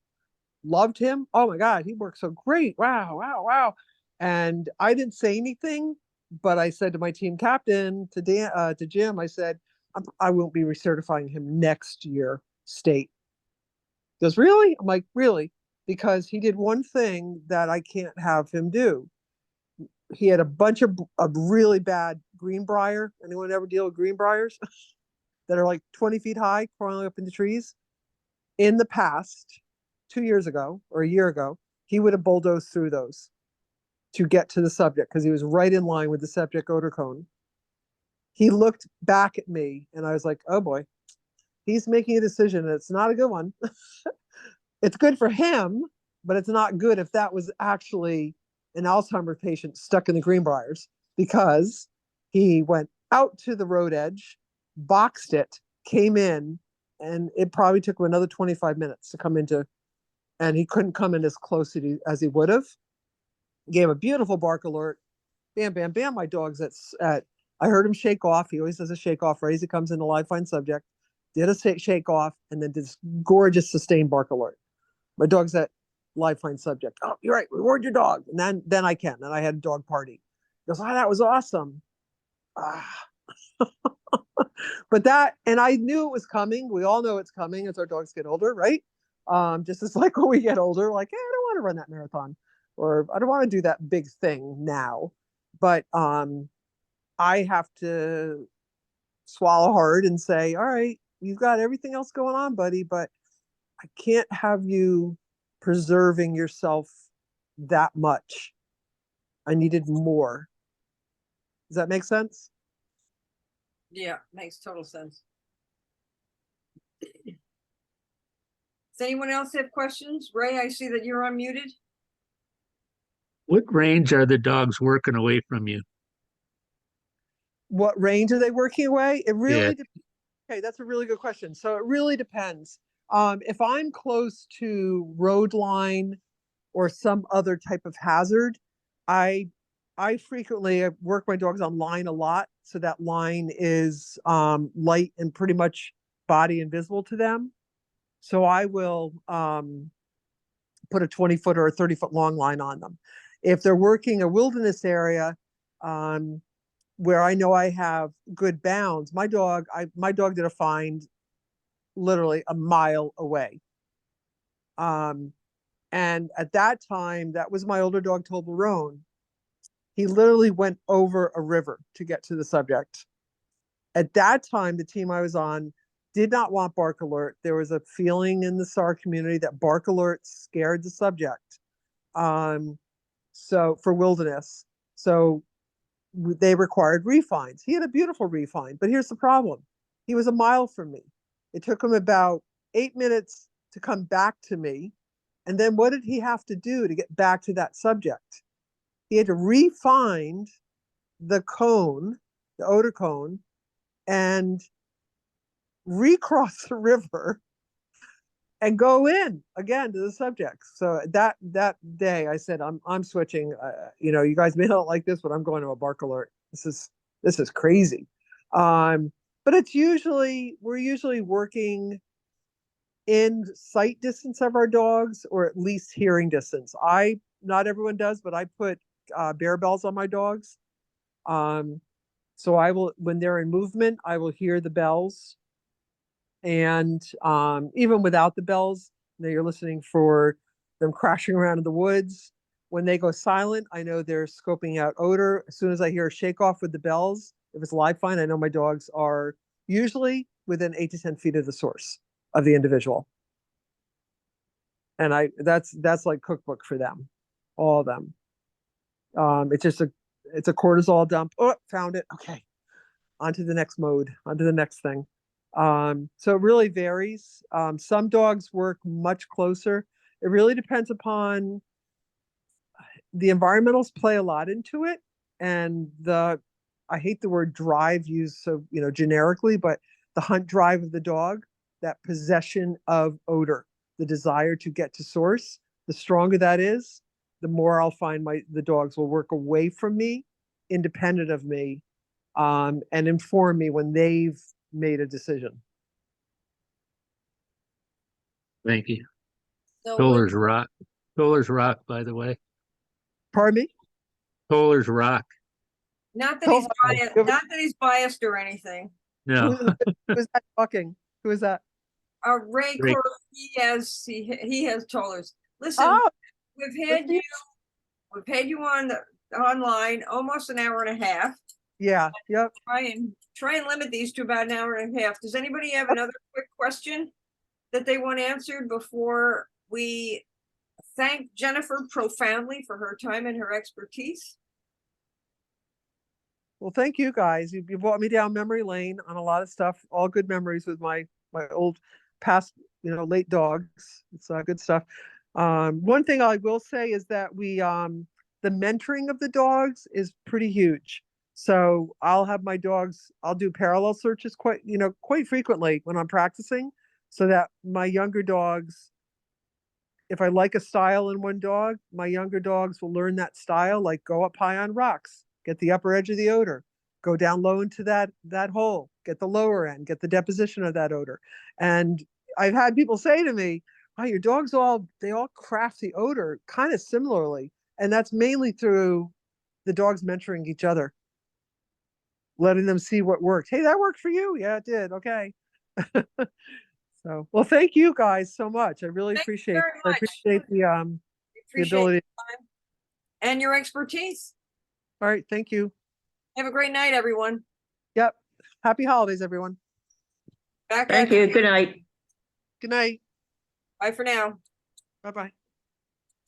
loved him. Oh my God, he worked so great. Wow, wow, wow. And I didn't say anything, but I said to my team captain, to Jim, I said, I won't be recertifying him next year, state. He goes, really? I'm like, really? Because he did one thing that I can't have him do. He had a bunch of really bad greenbrier. Anyone ever deal with greenbriers that are like 20 feet high, crawling up in the trees? In the past, 2 years ago or a year ago, he would have bulldozed through those to get to the subject because he was right in line with the subject odor cone. He looked back at me and I was like, oh boy, he's making a decision and it's not a good one. It's good for him, but it's not good if that was actually an Alzheimer's patient stuck in the greenbriers, because he went out to the road edge, boxed it, came in, and it probably took him another 25 minutes to come into, and he couldn't come in as close as he would have. Gave a beautiful bark alert. Bam, bam, bam. My dog's at I heard him shake off. He always does a shake off right as he comes into live find subject. Did a shake off and then did this gorgeous sustained bark alert. My dog's at live find subject. Oh, you're right. Reward your dog. And then I can. And I had a dog party. He goes, oh, that was awesome. But that, and I knew it was coming. We all know it's coming as our dogs get older, right? Just as like when we get older, like, I don't want to run that marathon, or I don't want to do that big thing now. But I have to swallow hard and say, all right, you've got everything else going on, buddy, but I can't have you preserving yourself that much. I needed more. Does that make sense? Yeah, makes total sense. Does anyone else have questions? Ray, I see that you're unmuted. What range are the dogs working away from you? What range are they working away? It really Yeah. Okay, that's a really good question. So it really depends. If I'm close to road line or some other type of hazard, I frequently work my dogs on line a lot, so that line is light and pretty much body invisible to them. So I will put a 20-foot or a 30-foot long line on them. If they're working a wilderness area, where I know I have good bounds, my dog did a find literally a mile away. And at that time, that was my older dog, Toblerone. He literally went over a river to get to the subject. At that time, the team I was on did not want bark alert. There was a feeling in the SAR community that bark alert scared the subject. So for wilderness, so they required refines. He had a beautiful refine, but here's the problem. He was a mile from me. It took him about 8 minutes to come back to me. And then what did he have to do to get back to that subject? He had to refine the cone, the odor cone, and recross the river and go in again to the subject. So that day I said, I'm switching. You guys may not like this, but I'm going to a bark alert. This is crazy. But we're usually working in sight distance of our dogs, or at least hearing distance. Not everyone does, but I put bear bells on my dogs. So I will, when they're in movement, I will hear the bells. And even without the bells, Now you're listening for them crashing around in the woods. When they go silent, I know they're scoping out odor. As soon as I hear a shake off with the bells, if it's live fine, I know my dogs are usually within 8 to 10 feet of the source of the individual. And that's like cookbook for them, all of them. It's a cortisol dump. Oh, found it. Okay. On to the next mode, on to the next thing. So it really varies. Some dogs work much closer. It really depends upon the environmentals play a lot into it. And I hate the word drive used so, generically, but the hunt drive of the dog, that possession of odor, the desire to get to source, the stronger that is, the more I'll find the dogs will work away from me, independent of me, and inform me when they've made a decision. Thank you. So Toller's Rock. Toller's Rock, by the way. Pardon me? Toller's Rock. not that he's Oh, biased, it was- not that he's biased or anything. No, Who is that talking? Who is that? Ray Ray. Corey, he has tollers. Listen, Oh, we've had you online almost an hour and a half. yeah, yep. Try and limit these to about an hour and a half. Does anybody have another quick question that they want answered before we thank Jennifer profoundly for her time and her expertise? Well, thank you guys. You brought me down memory lane on a lot of stuff. All good memories with my old past, late dogs. It's good stuff. One thing I will say is that the mentoring of the dogs is pretty huge. So I'll have my dogs, I'll do parallel searches quite frequently when I'm practicing, so that my younger dogs, if I like a style in one dog, my younger dogs will learn that style, like go up high on rocks, get the upper edge of the odor, go down low into that hole, get the lower end, get the deposition of that odor. And I've had people say to me, "Oh, your dogs they all craft the odor kind of similarly," and that's mainly through the dogs mentoring each other, letting them see what worked. Hey, that worked for you? Yeah, it did. Okay. So, well, thank you guys so much. I really Thank you appreciate very I much. appreciate We the appreciate your ability. time and your expertise. All right, thank you. Have a great night, everyone. Yep. Happy holidays, everyone. Back Thank at you. Good night. Good night. Bye for now. Bye-bye.